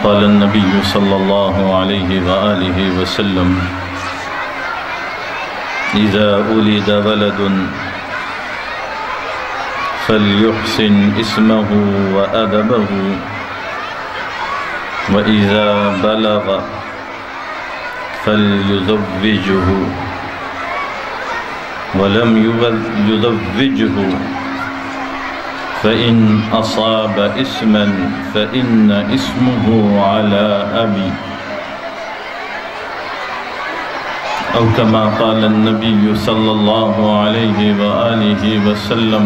قال النبي صلى الله عليه وآله وسلم إذا ولد ولد فليحسن اسمه وأدبه وإذا بلغ فليزوجه ولم يزوجه فإن أصاب اسما فإن اسمه على أبي أو كما قال النبي صلى الله عليه وآله وسلم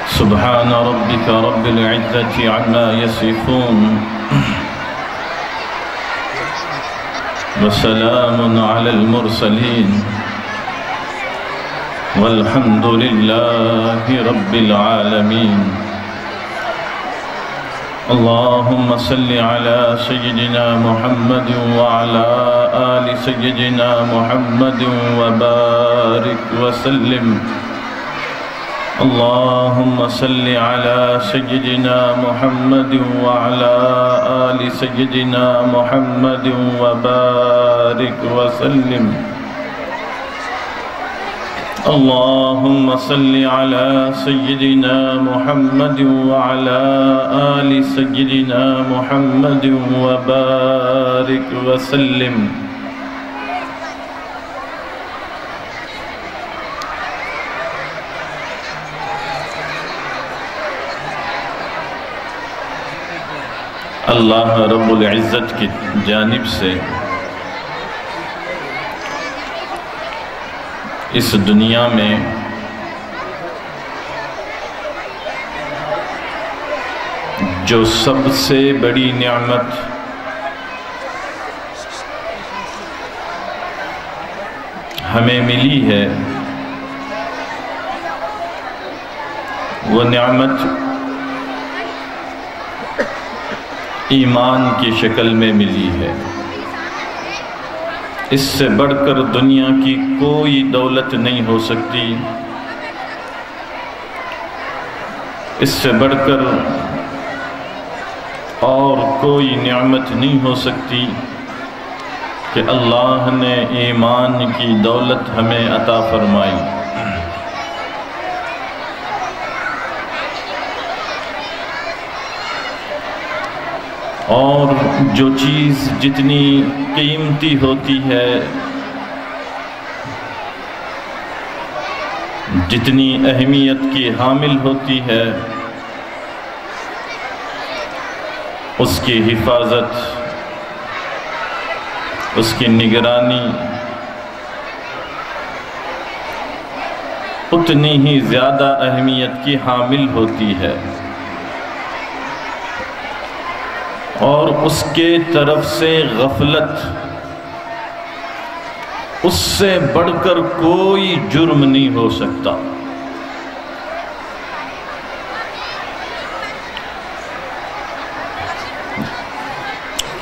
سبحان ربك رب العزة عما يصفون وسلام على المرسلين والحمد لله رب العالمين اللهم صل على سيدنا محمد وعلى آل سيدنا محمد وبارك وسلم اللهم صل على سيدنا محمد وعلى آل سيدنا محمد وبارك وسلم اللهم صل على سيدنا محمد وعلى آل سيدنا محمد وبارك وسلم اللہ رب العزت کی جانب سے اس دنیا میں جو سب سے بڑی نعمت ہمیں ملی ہے وہ نعمت ایمان کی شکل میں ملی ہے اس سے بڑھ کر دنیا کی کوئی دولت نہیں ہو سکتی اس سے بڑھ کر اور کوئی نعمت نہیں ہو سکتی کہ اللہ نے ایمان کی دولت ہمیں عطا فرمائی اور جو چیز جتنی قیمتی ہوتی ہے جتنی اہمیت کی حامل ہوتی ہے اس کی حفاظت اس کی نگرانی اتنی ہی زیادہ اہمیت کی حامل ہوتی ہے اور اس کے طرف سے غفلت اس سے بڑھ کر کوئی جرم نہیں ہو سکتا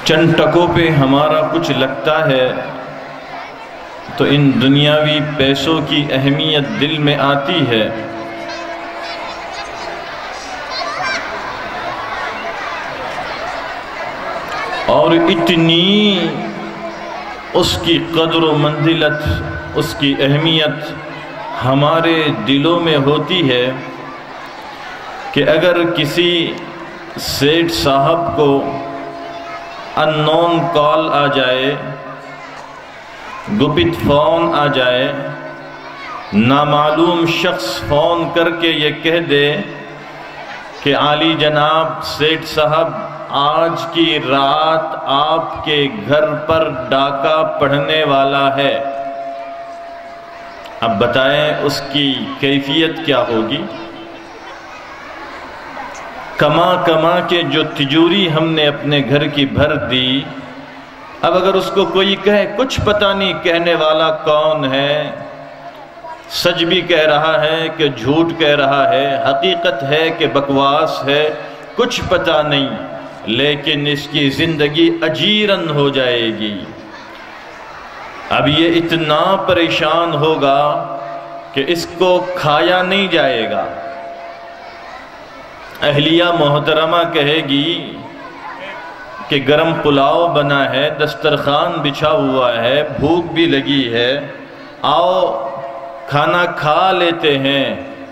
چند ٹکوں پہ ہمارا کچھ لگتا ہے تو ان دنیاوی پیسوں کی اہمیت دل میں آتی ہے اور اتنی اس کی قدر و منزلت اس کی اہمیت ہمارے دلوں میں ہوتی ہے کہ اگر کسی سیٹھ صاحب کو ان نون کال آ جائے گپت فون آ جائے نامعلوم شخص فون کر کے یہ کہہ دے کہ عالی جناب سیٹھ صاحب آج کی رات آپ کے گھر پر ڈاکہ پڑھنے والا ہے اب بتائیں اس کی کیفیت کیا ہوگی کما کما کے جو تجوری ہم نے اپنے گھر کی بھر دی اب اگر اس کو کوئی کہے کچھ پتہ نہیں کہنے والا کون ہے سچ بھی کہہ رہا ہے کہ جھوٹ کہہ رہا ہے حقیقت ہے کہ بکواس ہے کچھ پتہ نہیں لیکن اس کی زندگی اجیرن ہو جائے گی اب یہ اتنا پریشان ہوگا کہ اس کو کھایا نہیں جائے گا اہلیہ محترمہ کہے گی کہ گرم پلاؤ بنا ہے، دسترخوان بچھا ہوا ہے، بھوک بھی لگی ہے، آؤ کھانا کھا لیتے ہیں،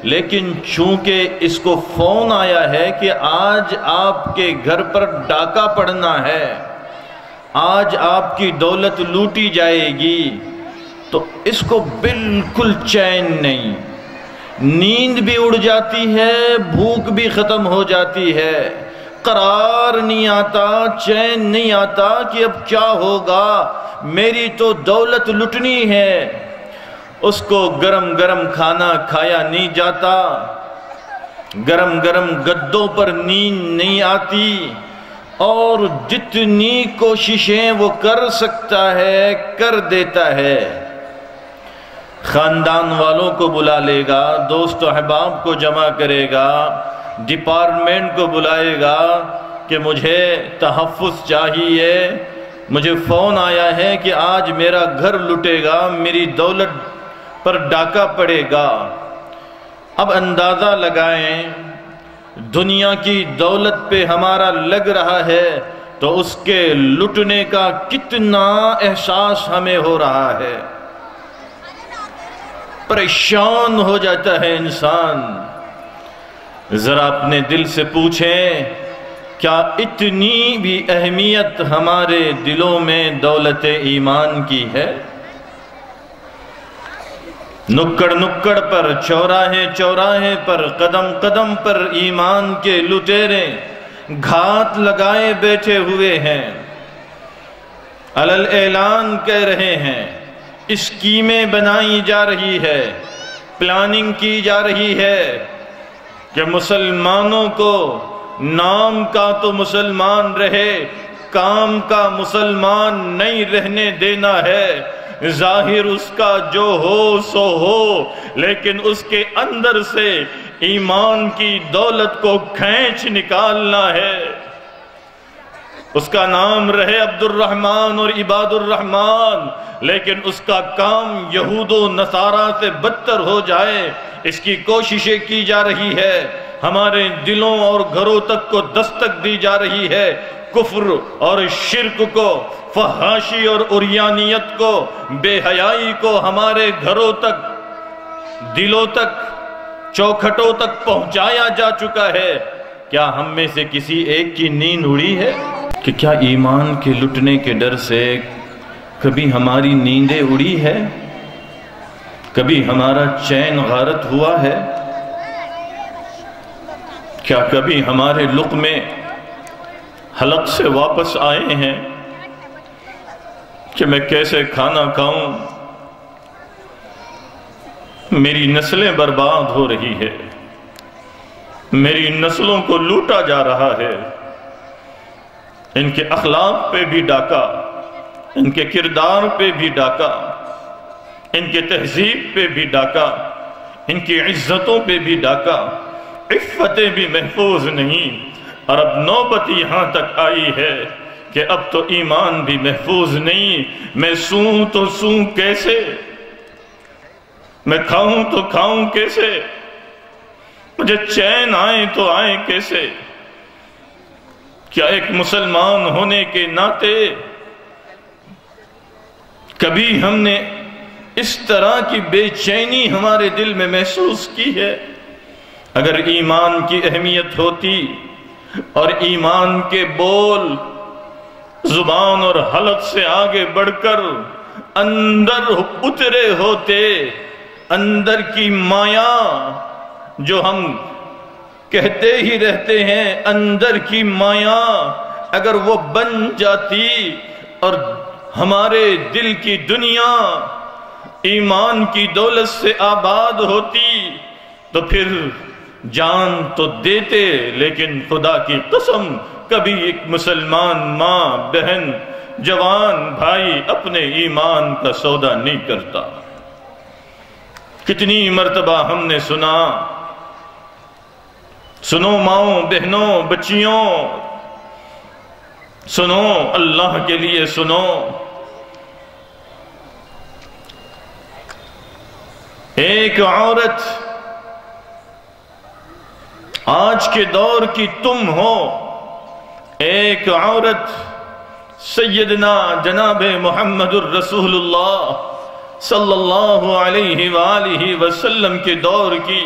لیکن چونکہ اس کو فون آیا ہے کہ آج آپ کے گھر پر ڈاکہ پڑنا ہے، آج آپ کی دولت لوٹی جائے گی، تو اس کو بالکل چین نہیں، نیند بھی اڑ جاتی ہے، بھوک بھی ختم ہو جاتی ہے، قرار نہیں آتا، چین نہیں آتا کہ اب کیا ہوگا، میری تو دولت لٹنی ہے۔ اس کو گرم گرم کھانا کھایا نہیں جاتا، گرم گرم گدوں پر نیند نہیں آتی، اور جتنی کوششیں وہ کر سکتا ہے کر دیتا ہے۔ خاندان والوں کو بلا لے گا، دوست و احباب کو جمع کرے گا، ڈپارٹمنٹ کو بلائے گا کہ مجھے تحفظ چاہیے، مجھے فون آیا ہے کہ آج میرا گھر لٹے گا، میری دولت پر ڈاکہ پڑے گا۔ اب اندازہ لگائیں، دنیا کی دولت پہ ہمارا لگ رہا ہے تو اس کے لٹنے کا کتنا احساس ہمیں ہو رہا ہے، پریشان ہو جاتا ہے انسان۔ ذرا اپنے دل سے پوچھیں، کیا اتنی بھی اہمیت ہمارے دلوں میں دولت ایمان کی ہے؟ نکڑ نکڑ پر، چوراہے چوراہے پر، قدم قدم پر ایمان کے لٹیرے گھات لگائے بیٹھے ہوئے ہیں، علل اعلان کہہ رہے ہیں، اسکیمیں بنائی جا رہی ہے، پلاننگ کی جا رہی ہے کہ مسلمانوں کو نام کا تو مسلمان رہے، کام کا مسلمان نہیں رہنے دینا ہے۔ ظاہر اس کا جو ہو سو ہو، لیکن اس کے اندر سے ایمان کی دولت کو کھینچ نکالنا ہے۔ اس کا نام رہے عبد الرحمن اور عباد الرحمن، لیکن اس کا کام یہود و نصارہ سے بدتر ہو جائے، اس کی کوششیں کی جا رہی ہے۔ ہمارے دلوں اور گھروں تک کو دستک دی جا رہی ہے، کفر اور شرک کو، فحاشی اور عریانیت کو، بے حیائی کو ہمارے گھروں تک، دلوں تک، چوکھٹوں تک پہنچایا جا چکا ہے۔ کیا ہم میں سے کسی ایک کی نیند اڑی ہے کہ کیا ایمان کے لٹنے کے ڈر سے کبھی ہماری نیندیں اڑی ہے؟ کبھی ہمارا چین غارت ہوا ہے؟ کیا کبھی ہمارے لقمے حلق سے واپس آئے ہیں کہ میں کیسے کھانا کھاؤں؟ میری نسلیں برباد ہو رہی ہے، میری نسلوں کو لوٹا جا رہا ہے، ان کے اخلاق پہ بھی ڈاکہ، ان کے کردار پہ بھی ڈاکہ، ان کے تہذیب پہ بھی ڈاکہ، ان کی عزتوں پہ بھی ڈاکہ، عفتیں بھی محفوظ نہیں، اور اب نوبت یہاں تک آئی ہے کہ اب تو ایمان بھی محفوظ نہیں۔ میں سوں تو سوں کیسے، میں کھاؤں تو کھاؤں کیسے، مجھے چین آئے تو آئے کیسے؟ کیا ایک مسلمان ہونے کے ناطے کبھی ہم نے اس طرح کی بے چینی ہمارے دل میں محسوس کی ہے؟ اگر ایمان کی اہمیت ہوتی اور ایمان کے بول زبان اور حلق سے آگے بڑھ کر اندر اترے ہوتے، اندر کی مایا جو ہم کہتے ہی رہتے ہیں، اندر کی مایا اگر وہ بن جاتی اور ہمارے دل کی دنیا ایمان کی دولت سے آباد ہوتی، تو پھر جان تو دیتے، لیکن خدا کی قسم کبھی ایک مسلمان ماں، بہن، جوان بھائی اپنے ایمان کا سودا نہیں کرتا۔ کتنی مرتبہ ہم نے سنو ماؤں، بہنوں، بچیوں، سنو، اللہ کے لیے سنو۔ ایک عورت آج کے دور کی تم ہو ایک عورت سیدنا جناب محمد الرسول اللہ صلی اللہ علیہ وآلہ وسلم کے دور کی،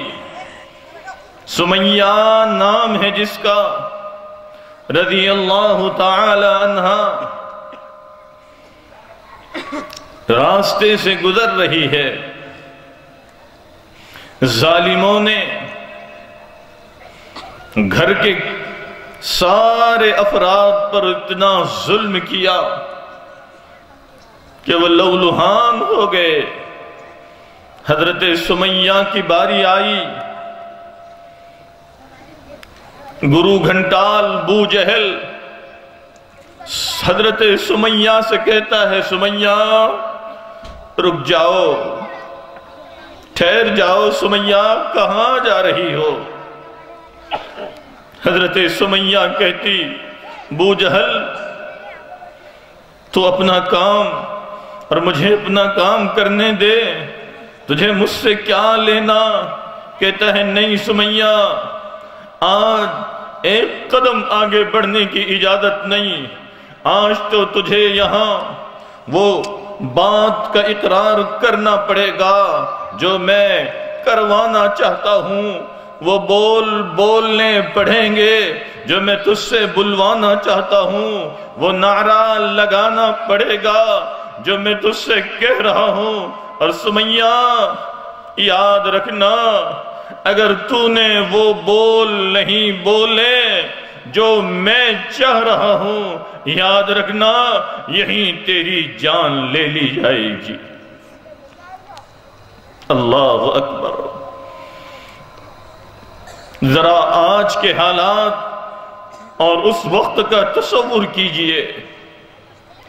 سمیہ نام ہے جس کا، رضی اللہ تعالی عنہا، راستے سے گزر رہی ہے۔ ظالموں نے گھر کے سارے افراد پر اتنا ظلم کیا کہ وہ لہولہان ہو گئے۔ حضرت سمیہ کی باری آئی، گرو گھنٹال بو جہل حضرت سمیہ سے کہتا ہے، سمیہ رک جاؤ، ٹھہر جاؤ، سمیہ کہاں جا رہی ہو؟ حضرت سمیہ کہتی، بو جہل تو اپنا کام اور مجھے اپنا کام کرنے دے، تجھے مجھ سے کیا لینا؟ کہتا ہے، نہیں سمیہ، آج ایک قدم آگے بڑھنے کی اجازت نہیں، آج تو تجھے یہاں وہ بات کا اقرار کرنا پڑے گا جو میں کروانا چاہتا ہوں، وہ بولنے پڑیں گے جو میں تجھ سے بلوانا چاہتا ہوں، وہ نعرہ لگانا پڑے گا جو میں تجھ سے کہہ رہا ہوں۔ اور سمیہ یاد رکھنا، اگر تو نے وہ بول نہیں بولے جو میں چاہ رہا ہوں، یاد رکھنا یہیں تیری جان لے لی جائے گی۔ اللہ اکبر۔ ذرا آج کے حالات اور اس وقت کا تصور کیجئے۔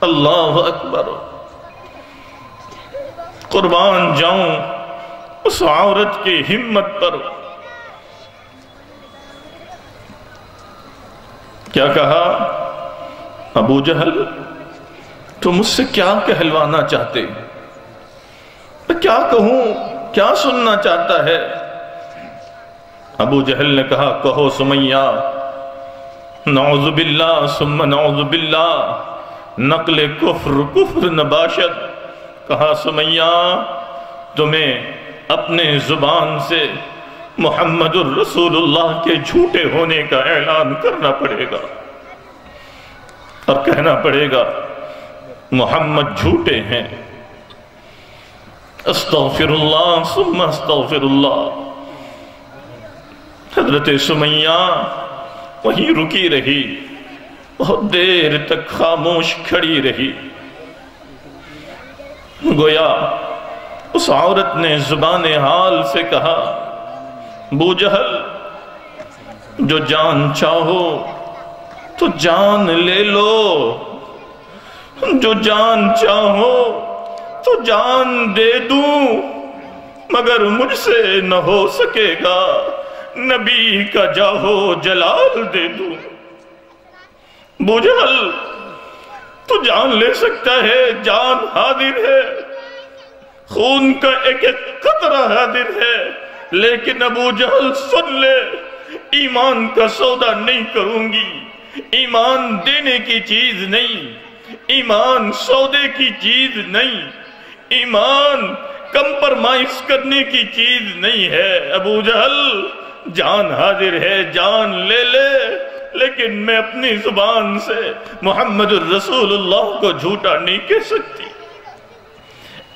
اللہ اکبر۔ قربان جاؤں اس عورت کی ہمت پر۔ کیا کہا؟ ابو جہل تو مجھ سے کیا کہلوانا چاہتے؟ میں کیا کہوں؟ کیا سننا چاہتا ہے؟ ابو جہل نے کہا، کہو سمیہ، نعوذ باللہ ثم نعوذ باللہ، نقل کفر کفر نباشد۔ کہا سمیہ، تمہیں اپنے زبان سے محمد الرسول اللہ کے جھوٹے ہونے کا اعلان کرنا پڑے گا اور کہنا پڑے گا محمد جھوٹے ہیں۔ استغفر اللہ ثم استغفر اللہ۔ حضرت سمیہ وہیں رکی رہی، بہت دیر تک خاموش کھڑی رہی۔ گویا اس عورت نے زبان حال سے کہا، بو جہل، جو جان چاہو تو جان لے لو، جو جان چاہو تو جان دے دوں، مگر مجھ سے نہ ہو سکے گا نبی کا جاہو جلال دے دوں۔ بو جہل، تو جان لے سکتا ہے، جان حاضر ہے، خون کا ایک ایک قطرہ حاضر ہے، لیکن ابو جہل سن لے، ایمان کا سودا نہیں کروں گی، ایمان دینے کی چیز نہیں، ایمان سودے کی چیز نہیں، ایمان کمپرمائز کرنے کی چیز نہیں ہے۔ ابو جہل جان حاضر ہے، جان لے لے، لیکن میں اپنی زبان سے محمد الرسول اللہ کو جھوٹا نہیں کہہ سکتی۔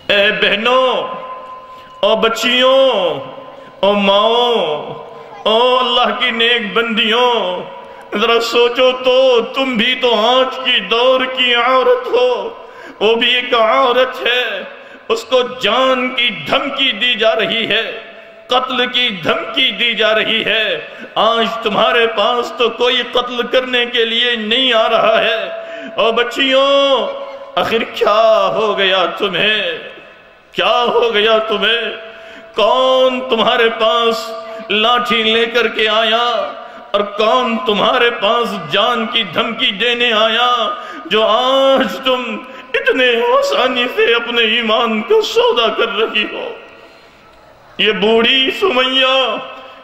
اے بہنوں، او بچیوں، او ماؤں، او اللہ کی نیک بندیوں، ذرا سوچو تو، تم بھی تو آج کی دور کی عورت ہو، وہ بھی ایک عورت ہے، اس کو جان کی دھمکی دی جا رہی ہے، قتل کی دھمکی دی جا رہی ہے۔ آج تمہارے پاس تو کوئی قتل کرنے کے لیے نہیں آ رہا ہے۔ او بچیوں، آخر کیا ہو گیا تمہیں؟ کیا ہو گیا تمہیں؟ کون تمہارے پاس لاٹھی لے کر کے آیا اور کون تمہارے پاس جان کی دھمکی دینے آیا جو آج تم اتنے آسانی سے اپنے ایمان کو سودا کر رہی ہو؟ یہ بوڑھی سمیہ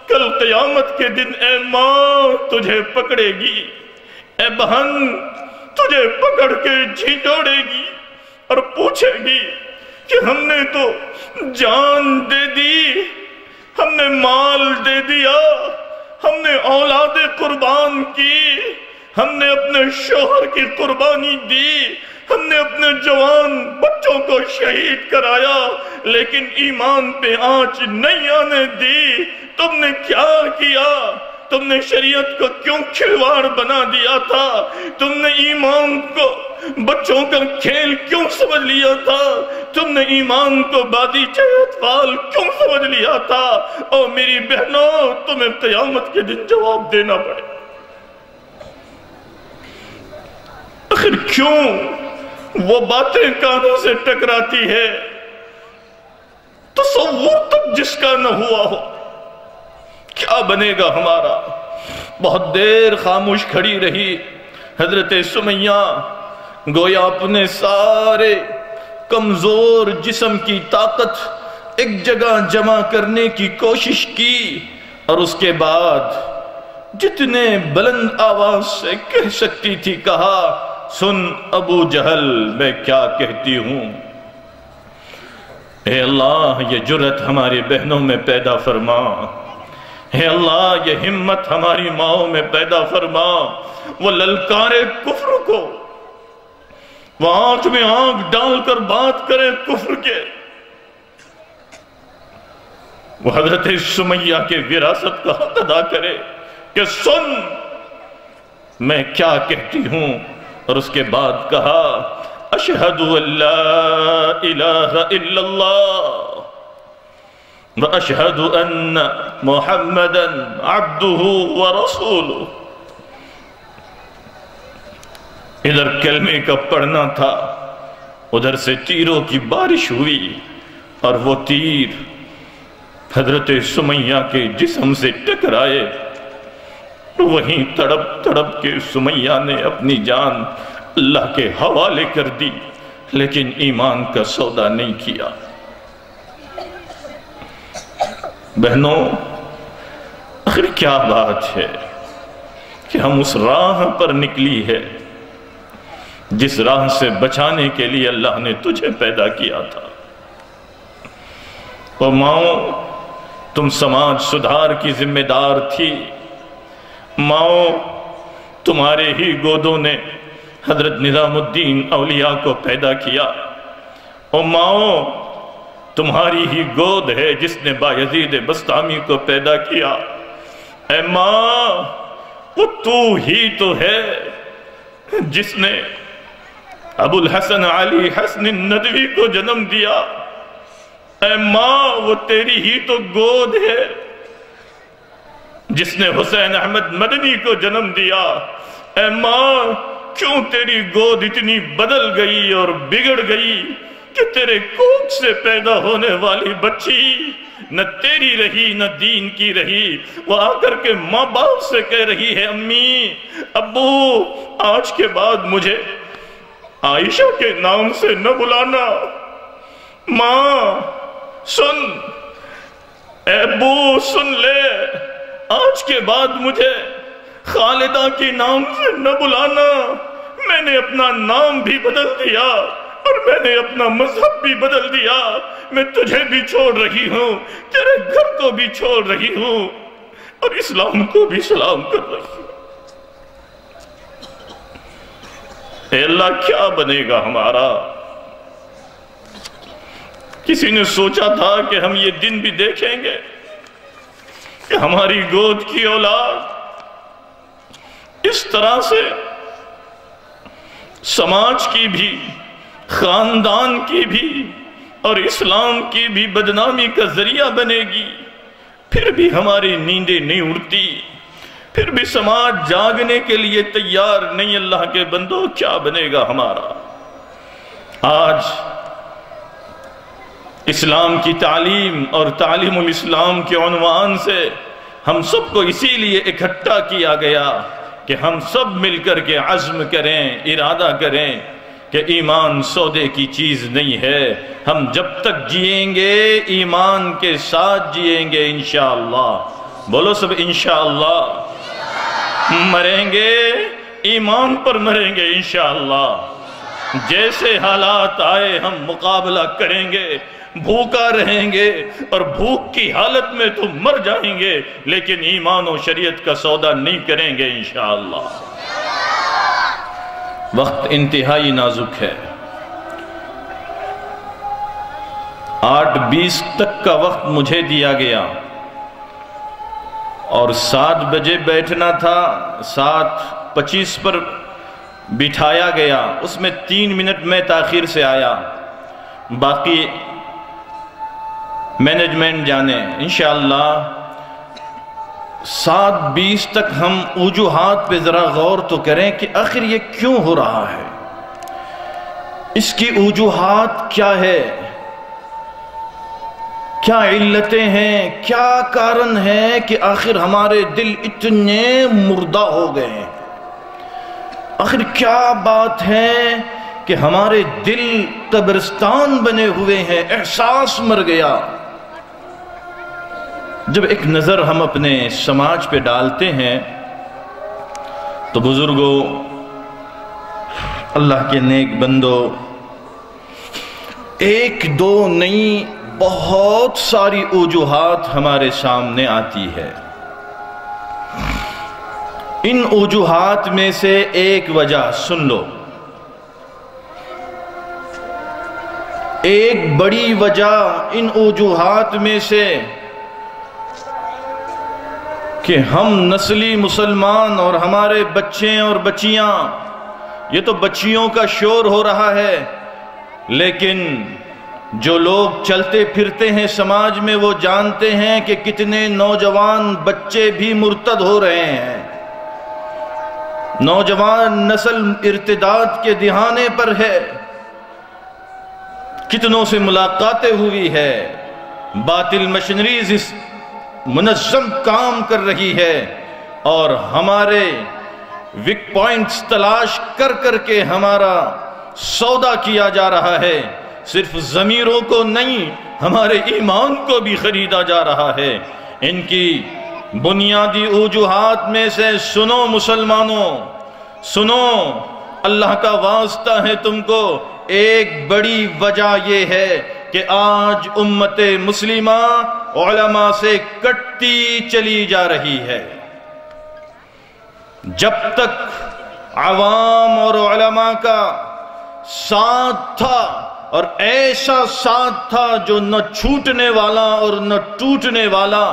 کل قیامت کے دن اے ماں تجھے پکڑے گی، اے بہن تجھے پکڑ کے جھنجھوڑے گی اور پوچھے گی کہ ہم نے تو جان دے دی، ہم نے مال دے دیا، ہم نے اولاد قربان کی، ہم نے اپنے شوہر کی قربانی دی، ہم نے اپنے جوان بچوں کو شہید کرایا، لیکن ایمان پہ آنچ نہیں آنے دی۔ تم نے کیا کیا؟ تم نے شریعت کو کیوں کھلواڑ بنا دیا تھا؟ تم نے ایمان کو بچوں کا کھیل کیوں سمجھ لیا تھا؟ تم نے ایمان کو باغیچہ اطفال کیوں سمجھ لیا تھا؟ اور میری بہنوں تمہیں قیامت کے دن جواب دینا پڑے۔ آخر کیوں وہ باتیں کانوں سے ٹکراتی ہے؟ تصور تک جس کا نہ ہوا ہو، کیا بنے گا ہمارا؟ بہت دیر خاموش کھڑی رہی حضرت سمیہ، گویا اپنے سارے کمزور جسم کی طاقت ایک جگہ جمع کرنے کی کوشش کی، اور اس کے بعد جتنے بلند آواز سے کہہ سکتی تھی کہا، سن ابو جہل میں کیا کہتی ہوں۔ اے اللہ یہ جرأت ہماری بہنوں میں پیدا فرما، اے اللہ یہ ہمت ہماری ماؤں میں پیدا فرما، وہ للکارے کفر کو، وہ آنکھ میں آنکھ ڈال کر بات کرے کفر کے، وہ حضرت سمیہ کے وراثت کا حق ادا کرے کہ سن میں کیا کہتی ہوں۔ اور اس کے بعد کہا، اشہد ان لا الہ الا اللہ واشہد ان محمدا عبدہ ورسولہ۔ ادھر کلمے کا پڑھنا تھا، ادھر سے تیروں کی بارش ہوئی، اور وہ تیر حضرت سمیہ کے جسم سے ٹکرائے۔ وہیں تڑپ تڑپ کے سمیہ نے اپنی جان اللہ کے حوالے کر دی، لیکن ایمان کا سودا نہیں کیا۔ بہنوں آخر کیا بات ہے کہ ہم اس راہ پر نکلی ہے جس راہ سے بچانے کے لیے اللہ نے تجھے پیدا کیا تھا۔ اور ماؤں تم سماج سدھار کی ذمہ دار تھی، ماؤں تمہارے ہی گودوں نے حضرت نظام الدین اولیاء کو پیدا کیا، اور ماؤں تمہاری ہی گود ہے جس نے بایزید بسطامی کو پیدا کیا۔ اے ماں وہ تو ہی تو ہے جس نے ابو الحسن علی حسن ندوی کو جنم دیا۔ اے ماں وہ تیری ہی تو گود ہے جس نے حسین احمد مدنی کو جنم دیا۔ اے ماں کیوں تیری گود اتنی بدل گئی اور بگڑ گئی کہ تیرے کوکھ سے پیدا ہونے والی بچی نہ تیری رہی نہ دین کی رہی، وہ آ کر کے ماں باپ سے کہہ رہی ہے، امی ابو آج کے بعد مجھے عائشہ کے نام سے نہ بلانا۔ ماں سن، اے ابو سن لے، آج کے بعد مجھے خالدہ کے نام سے نہ بلانا۔ میں نے اپنا نام بھی بدل دیا اور میں نے اپنا مذہب بھی بدل دیا۔ میں تجھے بھی چھوڑ رہی ہوں، تیرے گھر کو بھی چھوڑ رہی ہوں، اور اسلام کو بھی سلام کر رہی ہوں۔ اے اللہ کیا بنے گا ہمارا؟ کسی نے سوچا تھا کہ ہم یہ دن بھی دیکھیں گے کہ ہماری گود کی اولاد اس طرح سے سماج کی بھی، خاندان کی بھی اور اسلام کی بھی بدنامی کا ذریعہ بنے گی؟ پھر بھی ہماری نیندیں نہیں اڑتی، پھر بھی سماج جاگنے کے لیے تیار نہیں۔ اللہ کے بندوں کیا بنے گا ہمارا؟ آج اسلام کی تعلیم اور تعلیم الاسلام کے عنوان سے ہم سب کو اسی لیے اکٹھا کیا گیا کہ ہم سب مل کر کے عزم کریں، ارادہ کریں کہ ایمان سودے کی چیز نہیں ہے۔ ہم جب تک جئیں گے ایمان کے ساتھ جئیں گے انشاءاللہ۔ بولو سب انشاءاللہ۔ مریں گے ایمان پر مریں گے انشاءاللہ، جیسے حالات آئے ہم مقابلہ کریں گے، بھوکا رہیں گے اور بھوک کی حالت میں تو مر جائیں گے، لیکن ایمان و شریعت کا سودا نہیں کریں گے انشاءاللہ۔ وقت انتہائی نازک ہے، 8:20 تک کا وقت مجھے دیا گیا اور 7 بجے بیٹھنا تھا، 7:25 پر بٹھایا گیا، اس میں 3 منٹ میں تاخیر سے آیا، باقی مینجمنٹ جانے انشاءاللہ۔ 7:20 تک ہم وجوہات پہ ذرا غور تو کریں کہ آخر یہ کیوں ہو رہا ہے، اس کی وجوہات کیا ہے، کیا علتیں ہیں، کیا کارن ہے کہ آخر ہمارے دل اتنے مردہ ہو گئے ہیں، آخر کیا بات ہے کہ ہمارے دل قبرستان بنے ہوئے ہیں، احساس مر گیا۔ جب ایک نظر ہم اپنے سماج پہ ڈالتے ہیں تو بزرگوں، اللہ کے نیک بندوں، 1-2 نہیں بہت ساری وجوہات ہمارے سامنے آتی ہے۔ ان وجوہات میں سے ایک وجہ سن لو، ایک بڑی وجہ ان وجوہات میں سے کہ ہم نسلی مسلمان اور ہمارے بچے اور بچیاں، یہ تو بچیوں کا شور ہو رہا ہے، لیکن جو لوگ چلتے پھرتے ہیں سماج میں وہ جانتے ہیں کہ کتنے نوجوان بچے بھی مرتد ہو رہے ہیں، نوجوان نسل ارتداد کے دہانے پر ہے، کتنوں سے ملاقاتیں ہوئی ہے، باطل مشنریز اس منظم کام کر رہی ہے اور ہمارے ویک پوائنٹس تلاش کر کر کے ہمارا سودا کیا جا رہا ہے، صرف ضمیروں کو نہیں ہمارے ایمان کو بھی خریدا جا رہا ہے۔ ان کی بنیادی وجوہات میں سے سنو مسلمانوں، سنو، اللہ کا واسطہ ہے تم کو، ایک بڑی وجہ یہ ہے کہ آج امت مسلمہ علماء سے کٹتی چلی جا رہی ہے۔ جب تک عوام اور علماء کا ساتھ تھا، اور ایسا ساتھ تھا جو نہ چھوٹنے والا اور نہ ٹوٹنے والا،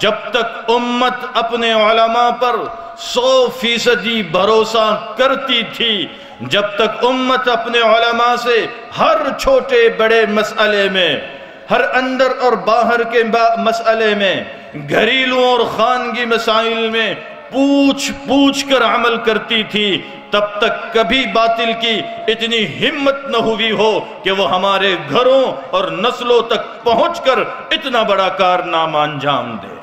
جب تک امت اپنے علماء پر 100% بھروسہ کرتی تھی، جب تک امت اپنے علماء سے ہر چھوٹے بڑے مسئلے میں، ہر اندر اور باہر کے مسئلے میں، گھریلو اور خانگی مسائل میں پوچھ کر عمل کرتی تھی، تب تک کبھی باطل کی اتنی ہمت نہ ہوئی ہو کہ وہ ہمارے گھروں اور نسلوں تک پہنچ کر اتنا بڑا کارنامہ انجام دے۔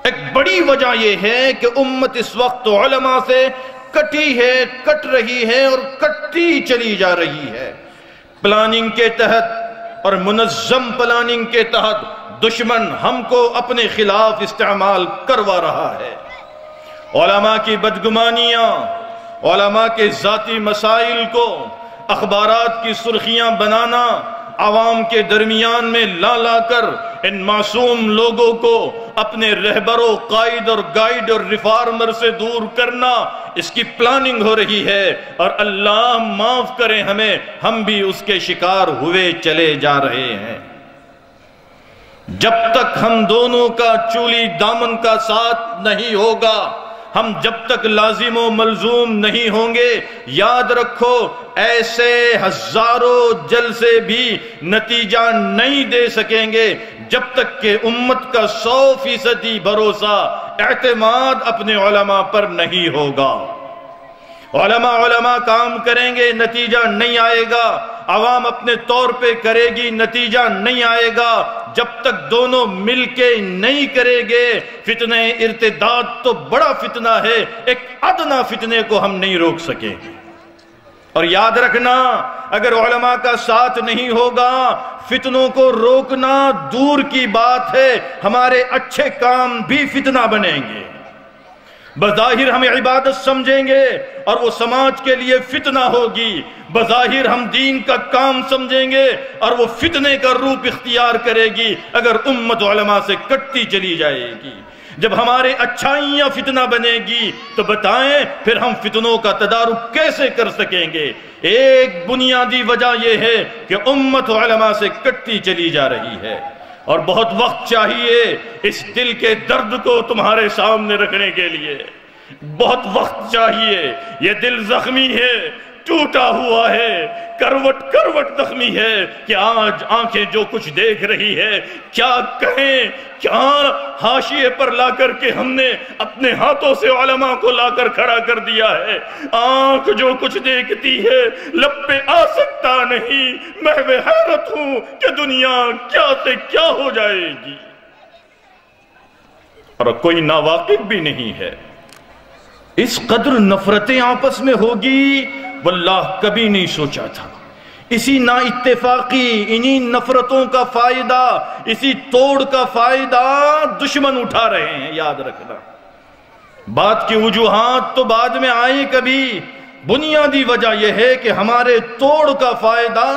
ایک بڑی وجہ یہ ہے کہ امت اس وقت علماء سے کٹی ہے، کٹ رہی ہے اور کٹتی چلی جا رہی ہے۔ پلاننگ کے تحت اور منظم پلاننگ کے تحت دشمن ہم کو اپنے خلاف استعمال کروا رہا ہے۔ علماء کی بدگمانیاں، علماء کے ذاتی مسائل کو اخبارات کی سرخیاں بنانا، عوام کے درمیان میں لا کر ان معصوم لوگوں کو اپنے رہبر و قائد اور گائیڈ اور ریفارمر سے دور کرنا، اس کی پلاننگ ہو رہی ہے، اور اللہ معاف کرے ہمیں، ہم بھی اس کے شکار ہوئے چلے جا رہے ہیں۔ جب تک ہم دونوں کا چولی دامن کا ساتھ نہیں ہوگا، ہم جب تک لازم و ملزوم نہیں ہوں گے، یاد رکھو ایسے ہزاروں جلسے بھی نتیجہ نہیں دے سکیں گے جب تک کہ امت کا 100% بھروسہ، اعتماد اپنے علماء پر نہیں ہوگا۔ علماء کام کریں گے، نتیجہ نہیں آئے گا، عوام اپنے طور پہ کرے گی، نتیجہ نہیں آئے گا، جب تک دونوں مل کے نہیں کرے گے۔ فتنہ ارتداد تو بڑا فتنہ ہے، ایک ادنا فتنے کو ہم نہیں روک سکیں گے، اور یاد رکھنا اگر علماء کا ساتھ نہیں ہوگا فتنوں کو روکنا دور کی بات ہے، ہمارے اچھے کام بھی فتنہ بنیں گے۔ بظاہر ہمیں عبادت سمجھیں گے اور وہ سماج کے لیے فتنہ ہوگی، بظاہر ہم دین کا کام سمجھیں گے اور وہ فتنے کا روپ اختیار کرے گی اگر امت علماء سے کٹتی چلی جائے گی۔ جب ہمارے اچھائیاں فتنہ بنے گی تو بتائیں پھر ہم فتنوں کا تدارک کیسے کر سکیں گے؟ ایک بنیادی وجہ یہ ہے کہ امت علماء سے کٹتی چلی جا رہی ہے، اور بہت وقت چاہیے اس دل کے درد کو تمہارے سامنے رکھنے کے لیے، بہت وقت چاہیے۔ یہ دل زخمی ہے، ٹوٹا ہوا ہے، کروٹ کروٹ زخمی ہے کہ آج آنکھیں جو کچھ دیکھ رہی ہے کیا کہیں، کیا حاشیے پر لا کر کے ہم نے اپنے ہاتھوں سے علماء کو لا کر کھڑا کر دیا ہے۔ آنکھ جو کچھ دیکھتی ہے لب پہ آ سکتا نہیں، محو حیرت ہوں کہ دنیا کیا سے کیا ہو جائے گی، اور کوئی ناواقف بھی نہیں ہے۔ اس قدر نفرتیں آپس میں ہوگی واللہ کبھی نہیں سوچا تھا۔ اسی نا اتفاقی، انہی نفرتوں کا فائدہ، اسی توڑ کا فائدہ دشمن اٹھا رہے ہیں، یاد رکھنا۔ بات کی وجوہات تو بعد میں آئیں کبھی، بنیادی وجہ یہ ہے کہ ہمارے توڑ کا فائدہ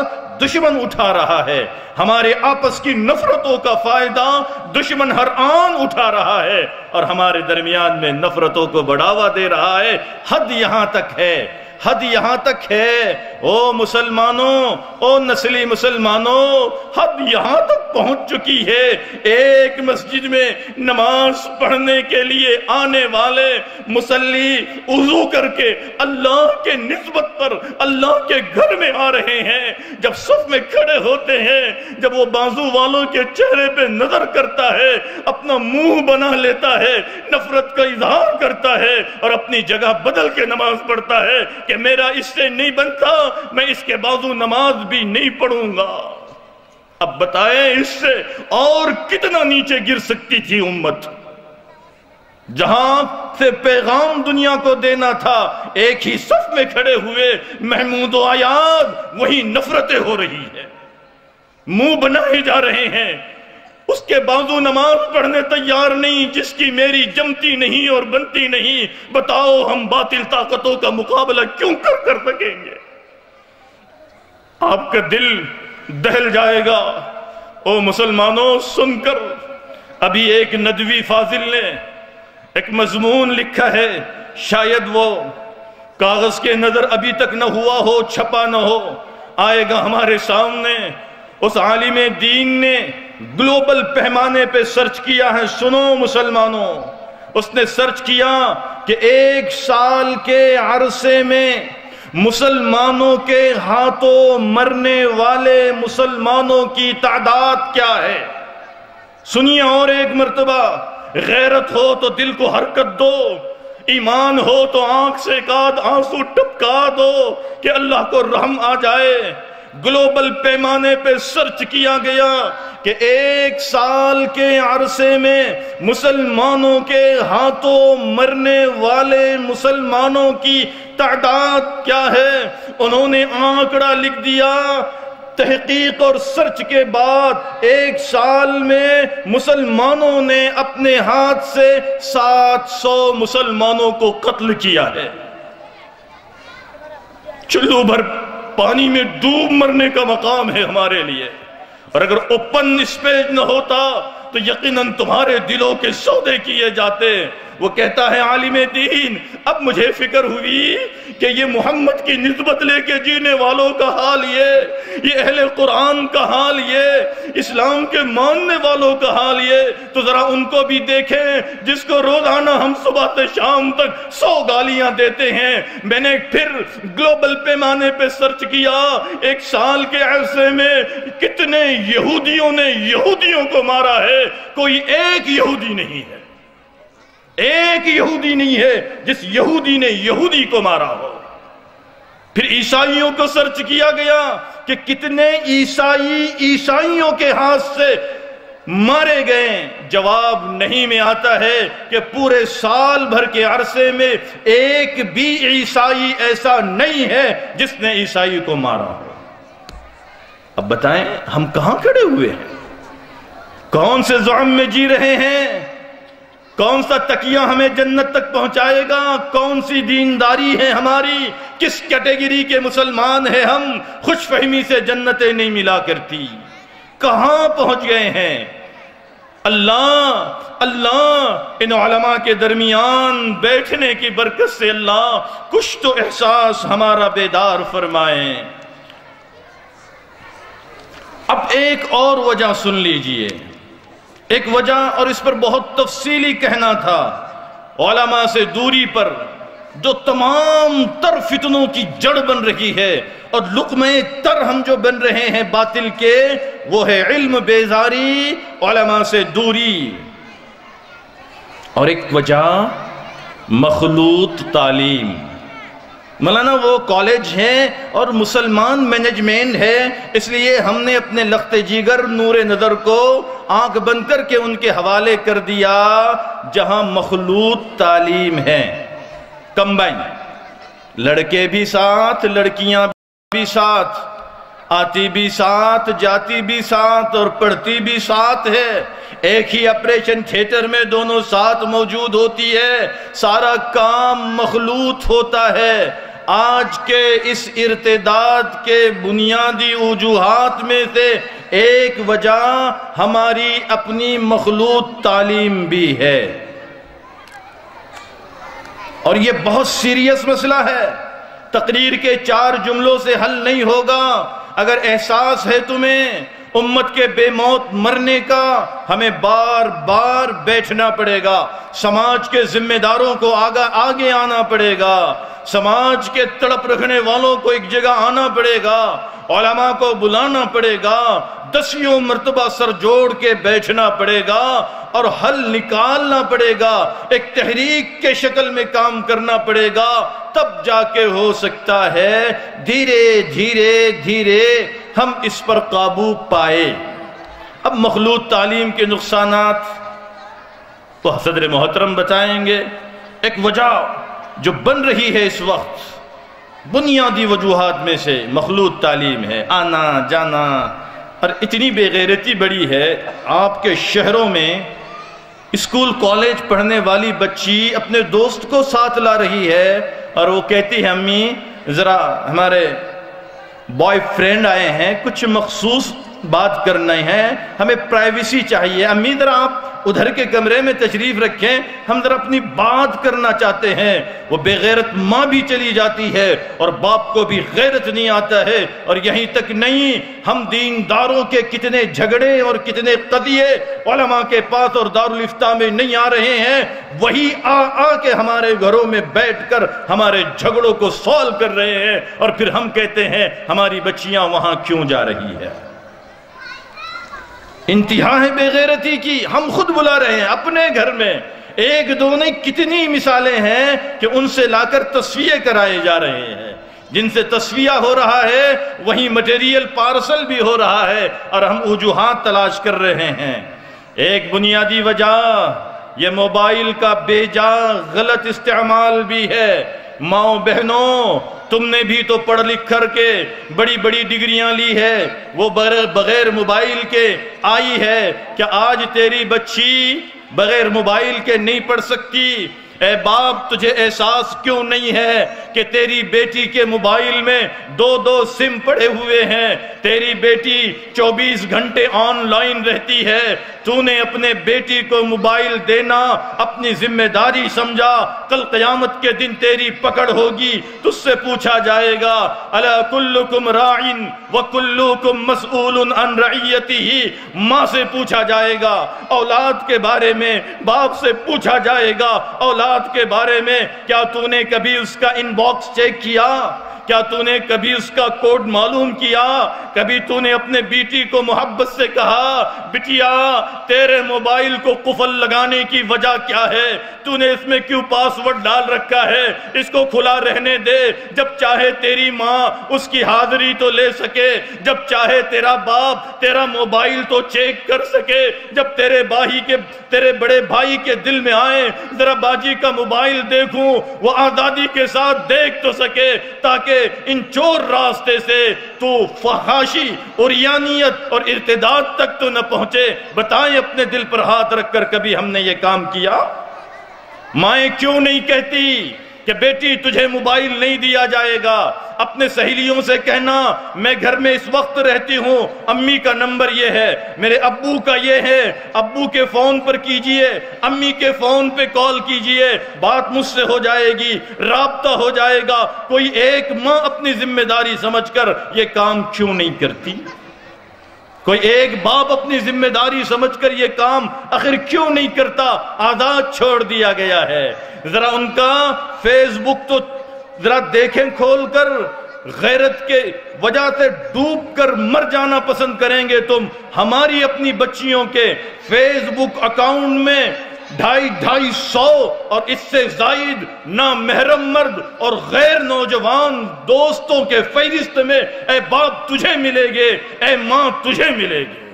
دشمن اٹھا رہا ہے، ہمارے آپس کی نفرتوں کا فائدہ دشمن ہر آن اٹھا رہا ہے، اور ہمارے درمیان میں نفرتوں کو بڑھاوا دے رہا ہے۔ حد یہاں تک ہے، حد یہاں تک ہے، او مسلمانوں، او نسلی مسلمانوں، حد یہاں تک پہنچ چکی ہے۔ ایک مسجد میں نماز پڑھنے کے لیے آنے والے مصلی وضو کر کے اللہ کے نسبت پر اللہ کے گھر میں آ رہے ہیں، جب صف میں کھڑے ہوتے ہیں، جب وہ بازو والوں کے چہرے پہ نظر کرتا ہے، اپنا منہ بنا لیتا ہے، نفرت کا اظہار کرتا ہے اور اپنی جگہ بدل کے نماز پڑھتا ہے کہ میرا اس سے نہیں بنتا، میں اس کے بازو نماز بھی نہیں پڑھوں گا۔ اب بتائیں اس سے اور کتنا نیچے گر سکتی تھی امت؟ جہاں سے پیغام دنیا کو دینا تھا ایک ہی صف میں کھڑے ہوئے محمود و ایاز، وہی نفرتیں ہو رہی ہیں، منہ بنائے جا رہے ہیں، اس کے بازو نماز پڑھنے تیار نہیں جس کی میری جمتی نہیں اور بنتی نہیں۔ بتاؤ ہم باطل طاقتوں کا مقابلہ کیوں کر سکیں گے؟ آپ کا دل دہل جائے گا۔ او مسلمانوں سن کر، ابھی ایک ندوی فاضل نے ایک مضمون لکھا ہے، شاید وہ کاغذ کے نظر ابھی تک نہ ہوا ہو، چھپا نہ ہو، آئے گا ہمارے سامنے۔ اس عالم دین نے گلوبل پیمانے پہ سرچ کیا ہے، سنو مسلمانوں، اس نے سرچ کیا کہ 1 سال کے عرصے میں مسلمانوں کے ہاتھوں مرنے والے مسلمانوں کی تعداد کیا ہے۔ سنیے اور ایک مرتبہ، غیرت ہو تو دل کو حرکت دو، ایمان ہو تو آنکھ سے ایک آدھ آنسو ٹپکا دو کہ اللہ کو رحم آ جائے۔ گلوبل پیمانے پہ سرچ کیا گیا کہ 1 سال کے عرصے میں مسلمانوں کے ہاتھوں مرنے والے مسلمانوں کی تعداد کیا ہے۔ انہوں نے آنکڑا لکھ دیا، تحقیق اور سرچ کے بعد 1 سال میں مسلمانوں نے اپنے ہاتھ سے 700 مسلمانوں کو قتل کیا ہے۔ چلو بھر پانی میں ڈوب مرنے کا مقام ہے ہمارے لیے، اور اگر اوپن اسپیس نہ ہوتا تو یقیناً تمہارے دلوں کے سودے کیے جاتے۔ وہ کہتا ہے عالم دین، اب مجھے فکر ہوئی کہ یہ محمد کی نسبت لے کے جینے والوں کا حال یہ اہل قرآن کا حال یہ، اسلام کے ماننے والوں کا حال یہ، تو ذرا ان کو بھی دیکھیں جس کو روزانہ ہم صبح سے شام تک 100 گالیاں دیتے ہیں۔ میں نے پھر گلوبل پیمانے پہ سرچ کیا، 1 سال کے عرصے میں کتنے یہودیوں نے یہودیوں کو مارا ہے۔ کوئی ایک یہودی نہیں ہے، ایک یہودی نہیں ہے جس یہودی نے یہودی کو مارا ہو۔ پھر عیسائیوں کو سرچ کیا گیا کہ کتنے عیسائیوں کے ہاتھ سے مارے گئے، جواب نہیں میں آتا ہے کہ پورے سال بھر کے عرصے میں ایک بھی عیسائی ایسا نہیں ہے جس نے عیسائی کو مارا ہو۔ اب بتائیں ہم کہاں کھڑے ہوئے ہیں؟ کون سے زعم میں جی رہے ہیں؟ کون سا تکیہ ہمیں جنت تک پہنچائے گا؟ کون سی دینداری ہے ہماری؟ کس کیٹیگری کے مسلمان ہیں ہم؟ خوش فہمی سے جنتیں نہیں ملا کرتی، کہاں پہنچ گئے ہیں؟ اللہ ان علماء کے درمیان بیٹھنے کی برکت سے اللہ کچھ تو احساس ہمارا بیدار فرمائیں۔ اب ایک اور وجہ سن لیجئے، ایک وجہ، اور اس پر بہت تفصیلی کہنا تھا، علماء سے دوری پر جو تمام تر فتنوں کی جڑ بن رہی ہے اور لقمہ تر ہم جو بن رہے ہیں باطل کے، وہ ہے علم بیزاری، علماء سے دوری۔ اور ایک وجہ مخلوط تعلیم۔ مولانا وہ کالج ہے اور مسلمان مینجمنٹ ہے، اس لیے ہم نے اپنے لخت جگر نور نظر کو آنکھ بند کر کے ان کے حوالے کر دیا جہاں مخلوط تعلیم ہے، کمبائن، لڑکے بھی ساتھ، لڑکیاں بھی ساتھ، آتی بھی ساتھ، جاتی بھی ساتھ اور پڑھتی بھی ساتھ ہے، ایک ہی آپریشن تھیٹر میں دونوں ساتھ موجود ہوتی ہے، سارا کام مخلوط ہوتا ہے۔ آج کے اس ارتداد کے بنیادی وجوہات میں سے ایک وجہ ہماری اپنی مخلوط تعلیم بھی ہے، اور یہ بہت سیریس مسئلہ ہے، تقریر کے 4 جملوں سے حل نہیں ہوگا۔ اگر احساس ہے تمہیں امت کے بے موت مرنے کا، ہمیں بار بار بیٹھنا پڑے گا، سماج کے ذمہ داروں کو آگے آنا پڑے گا، سماج کے تڑپ رکھنے والوں کو ایک جگہ آنا پڑے گا، علماء کو بلانا پڑے گا، 10 مرتبہ سر جوڑ کے بیٹھنا پڑے گا اور حل نکالنا پڑے گا، ایک تحریک کے شکل میں کام کرنا پڑے گا، تب جا کے ہو سکتا ہے دھیرے دھیرے دھیرے ہم اس پر قابو پائے۔ اب مخلوط تعلیم کے نقصانات تو صدر محترم بتائیں گے۔ ایک وجہ جو بن رہی ہے اس وقت بنیادی وجوہات میں سے مخلوط تعلیم ہے، آنا جانا، اور اتنی بے غیرتی بڑی ہے، آپ کے شہروں میں اسکول کالج پڑھنے والی بچی اپنے دوست کو ساتھ لا رہی ہے اور وہ کہتی ہے امی ذرا ہمارے بوائے فرینڈ آئے ہیں، کچھ مخصوص بات کرنا ہے، ہمیں پرائیویسی چاہیے، امی ذرا آپ ادھر کے کمرے میں تشریف رکھیں، ہم ذرا اپنی بات کرنا چاہتے ہیں۔ وہ بے غیرت ماں بھی چلی جاتی ہے اور باپ کو بھی غیرت نہیں آتا ہے، اور یہیں تک نہیں، ہم دینداروں کے کتنے جھگڑے اور کتنے قضیے علماء کے پاس اور دارالافتاء میں نہیں آ رہے ہیں، وہی آ کے ہمارے گھروں میں بیٹھ کر ہمارے جھگڑوں کو سولو کر رہے ہیں، اور پھر ہم کہتے ہیں ہماری بچیاں وہاں کیوں جا رہی ہے۔ انتہا ہے بے غیرتی کی، ہم خود بلا رہے ہیں اپنے گھر میں، ایک دو نہیں کتنی مثالیں ہیں کہ ان سے لا کر تصفیے کرائے جا رہے ہیں، جن سے تصفیہ ہو رہا ہے وہیں مٹیریل پارسل بھی ہو رہا ہے، اور ہم وجوہات تلاش کر رہے ہیں۔ ایک بنیادی وجہ یہ موبائل کا بے جا غلط استعمال بھی ہے۔ ماؤں بہنوں، تم نے بھی تو پڑھ لکھ کر کے بڑی بڑی ڈگریاں لی ہے، وہ بغیر موبائل کے آئی ہے، کیا آج تیری بچی بغیر موبائل کے نہیں پڑھ سکتی؟ اے باپ، تجھے احساس کیوں نہیں ہے کہ تیری بیٹی کے موبائل میں 2 سم پڑے ہوئے ہیں، تیری بیٹی 24 گھنٹے آن لائن رہتی ہے، تو نے اپنے بیٹی کو موبائل دینا اپنی ذمہ داری سمجھا، کل قیامت کے دن تیری پکڑ ہوگی، تجھ سے پوچھا جائے گا الا کلکم راعٍ وکلکم مسئول عن رعیتہ، ماں سے پوچھا جائے گا اولاد کے بارے میں، باپ سے پوچھا جائے گا اولاد کے بارے میں، کیا تو نے کبھی اس کا ان باکس چیک کیا؟ کیا تو نے کبھی اس کا کوڈ معلوم کیا؟ کبھی تو نے اپنے بیٹی کو محبت سے کہا بٹیا تیرے موبائل کو قفل لگانے کی وجہ کیا ہے؟ تو نے اس میں کیوں پاس ورڈ ڈال رکھا ہے؟ اس کو کھلا رہنے دے، جب چاہے تیری ماں اس کی حاضری تو لے سکے، جب چاہے تیرا باپ تیرا موبائل تو چیک کر سکے، جب تیرے بڑے بھائی کے دل میں آئے ذرا باجی کا موبائل دیکھوں، وہ آزادی کے ساتھ دیکھ تو سکے، تاکہ ان چور راستے سے تو فحاشی عریانیت اور ارتداد تک تو نہ پہنچے۔ بتائیں اپنے دل پر ہاتھ رکھ کر کبھی ہم نے یہ کام کیا؟ مائیں کیوں نہیں کہتی کہ بیٹی تجھے موبائل نہیں دیا جائے گا؟ اپنے سہیلیوں سے کہنا میں گھر میں اس وقت رہتی ہوں، امی کا نمبر یہ ہے، میرے ابو کا یہ ہے، ابو کے فون پر کیجئے، امی کے فون پہ کال کیجئے، بات مجھ سے ہو جائے گی، رابطہ ہو جائے گا۔ کوئی ایک ماں اپنی ذمہ داری سمجھ کر یہ کام کیوں نہیں کرتی؟ کوئی ایک باپ اپنی ذمہ داری سمجھ کر یہ کام آخر کیوں نہیں کرتا؟ آزاد چھوڑ دیا گیا ہے۔ ذرا ان کا فیس بک تو ذرا دیکھیں کھول کر، غیرت کے وجہ سے ڈوب کر مر جانا پسند کریں گے تم۔ ہماری اپنی بچیوں کے فیس بک اکاؤنٹ میں 250 اور اس سے زائد نامحرم مرد اور غیر نوجوان دوستوں کے فہرست میں اے باپ تجھے ملے گے، اے ماں تجھے ملے گے۔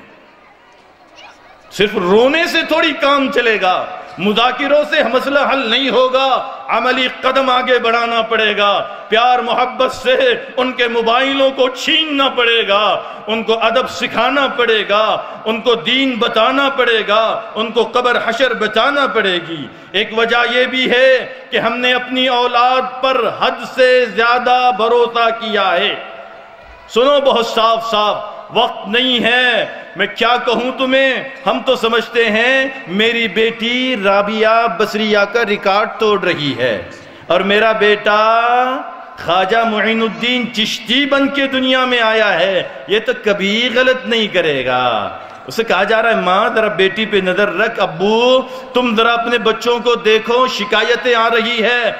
صرف رونے سے تھوڑی کام چلے گا، مذاکروں سے مسئلہ حل نہیں ہوگا، عملی قدم آگے بڑھانا پڑے گا۔ پیار محبت سے ان کے موبائلوں کو چھیننا پڑے گا، ان کو ادب سکھانا پڑے گا، ان کو دین بتانا پڑے گا، ان کو قبر حشر بچانا پڑے گی۔ ایک وجہ یہ بھی ہے کہ ہم نے اپنی اولاد پر حد سے زیادہ بھروسہ کیا ہے۔ سنو بہت صاف صاف، وقت نہیں ہے میں کیا کہوں تمہیں، ہم تو سمجھتے ہیں میری بیٹی رابعہ بصریہ کا ریکارڈ توڑ رہی ہے اور میرا بیٹا خواجہ معین الدین چشتی بن کے دنیا میں آیا ہے، یہ تو کبھی غلط نہیں کرے گا۔ اسے کہا جا رہا ہے ماں ذرا بیٹی پہ نظر رکھ، ابو تم ذرا اپنے بچوں کو دیکھو، شکایتیں آ رہی ہے،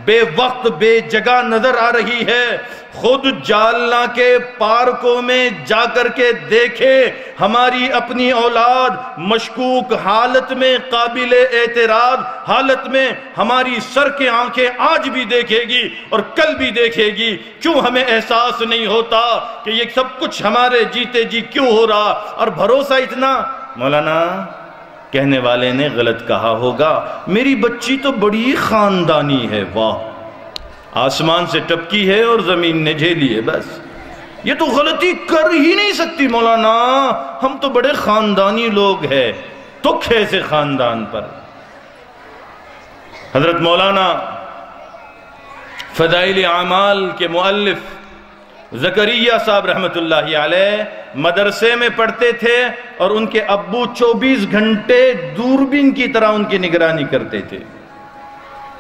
بے وقت بے جگہ نظر آ رہی ہے۔ خود جالنا کے پارکوں میں جا کر کے دیکھے، ہماری اپنی اولاد مشکوک حالت میں، قابل اعتراض حالت میں ہماری سر کے آنکھیں آج بھی دیکھے گی اور کل بھی دیکھے گی۔ کیوں ہمیں احساس نہیں ہوتا کہ یہ سب کچھ ہمارے جیتے جی کیوں ہو رہا؟ اور بھروسہ اتنا، مولانا کہنے والے نے غلط کہا ہوگا، میری بچی تو بڑی خاندانی ہے، واہ آسمان سے ٹپکی ہے اور زمین نے جھیلی ہے، بس یہ تو غلطی کر ہی نہیں سکتی مولانا، ہم تو بڑے خاندانی لوگ ہیں۔ تک ہے ایسے خاندان پر۔ حضرت مولانا فضائل اعمال کے مؤلف زکریا صاحب رحمت اللہ علیہ مدرسے میں پڑھتے تھے اور ان کے ابو 24 گھنٹے دوربین کی طرح ان کی نگرانی کرتے تھے۔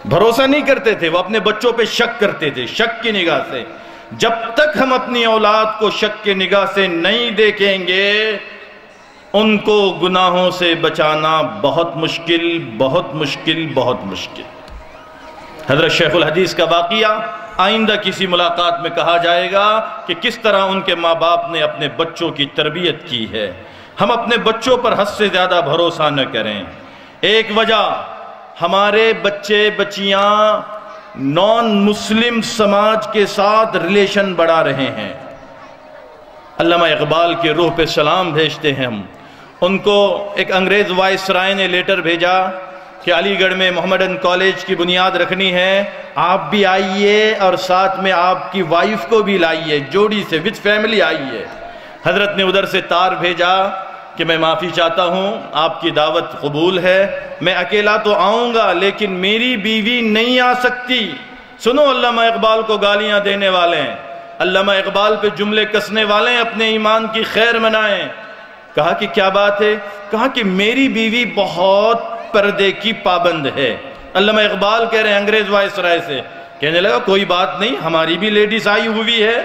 بھروسہ نہیں کرتے تھے، وہ اپنے بچوں پہ شک کرتے تھے، شک کی نگاہ سے۔ جب تک ہم اپنی اولاد کو شک کی نگاہ سے نہیں دیکھیں گے، ان کو گناہوں سے بچانا بہت مشکل، بہت مشکل، بہت مشکل۔ حضرت شیخ الحدیث کا واقعہ آئندہ کسی ملاقات میں کہا جائے گا کہ کس طرح ان کے ماں باپ نے اپنے بچوں کی تربیت کی ہے۔ ہم اپنے بچوں پر حد سے زیادہ بھروسہ نہ کریں۔ ایک وجہ ہمارے بچے بچیاں نان مسلم سماج کے ساتھ ریلیشن بڑھا رہے ہیں۔ علامہ اقبال کے روح پہ سلام بھیجتے ہیں ہم۔ ان کو ایک انگریز وائس رائے نے لیٹر بھیجا کہ علی گڑھ میں محمدن کالج کی بنیاد رکھنی ہے، آپ بھی آئیے اور ساتھ میں آپ کی وائف کو بھی لائیے، جوڑی سے وتھ فیملی آئیے۔ حضرت نے ادھر سے تار بھیجا کہ میں معافی چاہتا ہوں، آپ کی دعوت قبول ہے، میں اکیلا تو آؤں گا لیکن میری بیوی نہیں آ سکتی۔ سنو علامہ اقبال کو گالیاں دینے والے ہیں، علامہ اقبال پہ جملے کسنے والے ہیں، اپنے ایمان کی خیر منائیں۔ کہا کہ کیا بات ہے؟ کہا کہ میری بیوی بہت پردے کی پابند ہے۔ علامہ اقبال کہہ رہے ہیں انگریز وائس رائے سے، کہنے لگا کوئی بات نہیں، ہماری بھی لیڈیز آئی ہوئی ہے،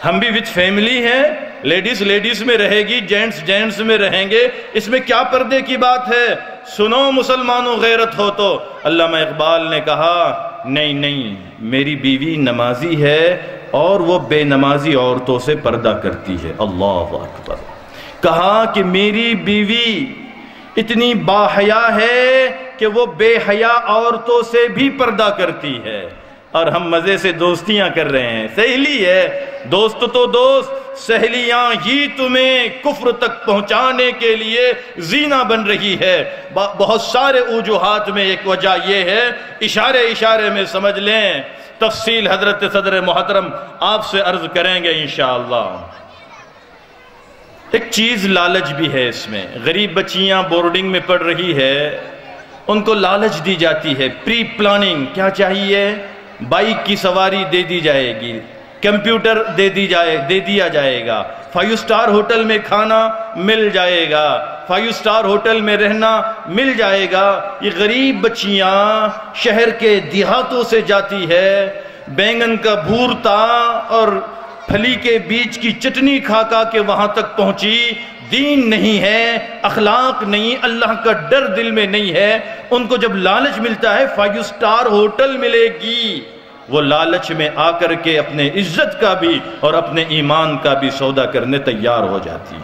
ہم بھی وتھ فیملی ہیں، لیڈیز میں رہے گی، جینٹس میں رہیں گے، اس میں کیا پردے کی بات ہے؟ سنو مسلمانوں غیرت ہو تو۔ علامہ اقبال نے کہا نہیں میری بیوی نمازی ہے، اور وہ بے نمازی عورتوں سے پردہ کرتی ہے۔ اللہ اکبر۔ کہا کہ میری بیوی اتنی باحیا ہے کہ وہ بے حیا عورتوں سے بھی پردہ کرتی ہے، اور ہم مزے سے دوستیاں کر رہے ہیں۔ سہیلی ہے، دوست تو دوست، سہیلیاں ہی تمہیں کفر تک پہنچانے کے لیے زینہ بن رہی ہے۔ بہت سارے وجوہات میں ایک وجہ یہ ہے، اشارے میں سمجھ لیں، تفصیل حضرت صدر محترم آپ سے عرض کریں گے انشاءاللہ۔ ایک چیز لالچ بھی ہے اس میں۔ غریب بچیاں بورڈنگ میں پڑھ رہی ہے، ان کو لالچ دی جاتی ہے، پری پلاننگ۔ کیا چاہیے؟ بائک کی سواری دے دی جائے گی، کمپیوٹر دے دیا جائے گا، 5 سٹار ہوٹل میں کھانا مل جائے گا، 5 سٹار ہوٹل میں رہنا مل جائے گا۔ یہ غریب بچیاں شہر کے دیہاتوں سے جاتی ہے، بینگن کا بھورتا اور پھلی کے بیج کی چٹنی کھا کے وہاں تک پہنچی۔ دین نہیں ہے، اخلاق نہیں، اللہ کا ڈر دل میں نہیں ہے۔ ان کو جب لالچ ملتا ہے 5 سٹار ہوٹل ملے گی، وہ لالچ میں آ کر کے اپنے عزت کا بھی اور اپنے ایمان کا بھی سودا کرنے تیار ہو جاتی۔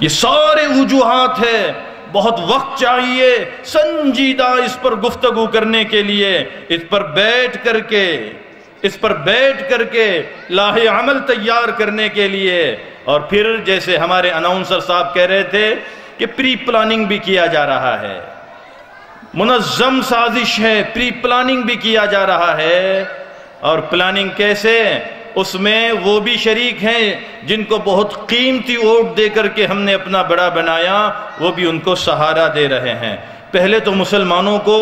یہ سارے وجوہات ہیں، بہت وقت چاہیے سنجیدہ اس پر گفتگو کرنے کے لیے، اس پر بیٹھ کر کے لاہ عمل تیار کرنے کے لیے۔ اور پھر جیسے ہمارے اناؤنسر صاحب کہہ رہے تھے کہ پری پلاننگ بھی کیا جا رہا ہے، منظم سازش ہے، پری پلاننگ بھی کیا جا رہا ہے۔ اور پلاننگ کیسے؟ اس میں وہ بھی شریک ہیں جن کو بہت قیمتی ووٹ دے کر کے ہم نے اپنا بڑا بنایا، وہ بھی ان کو سہارا دے رہے ہیں۔ پہلے تو مسلمانوں کو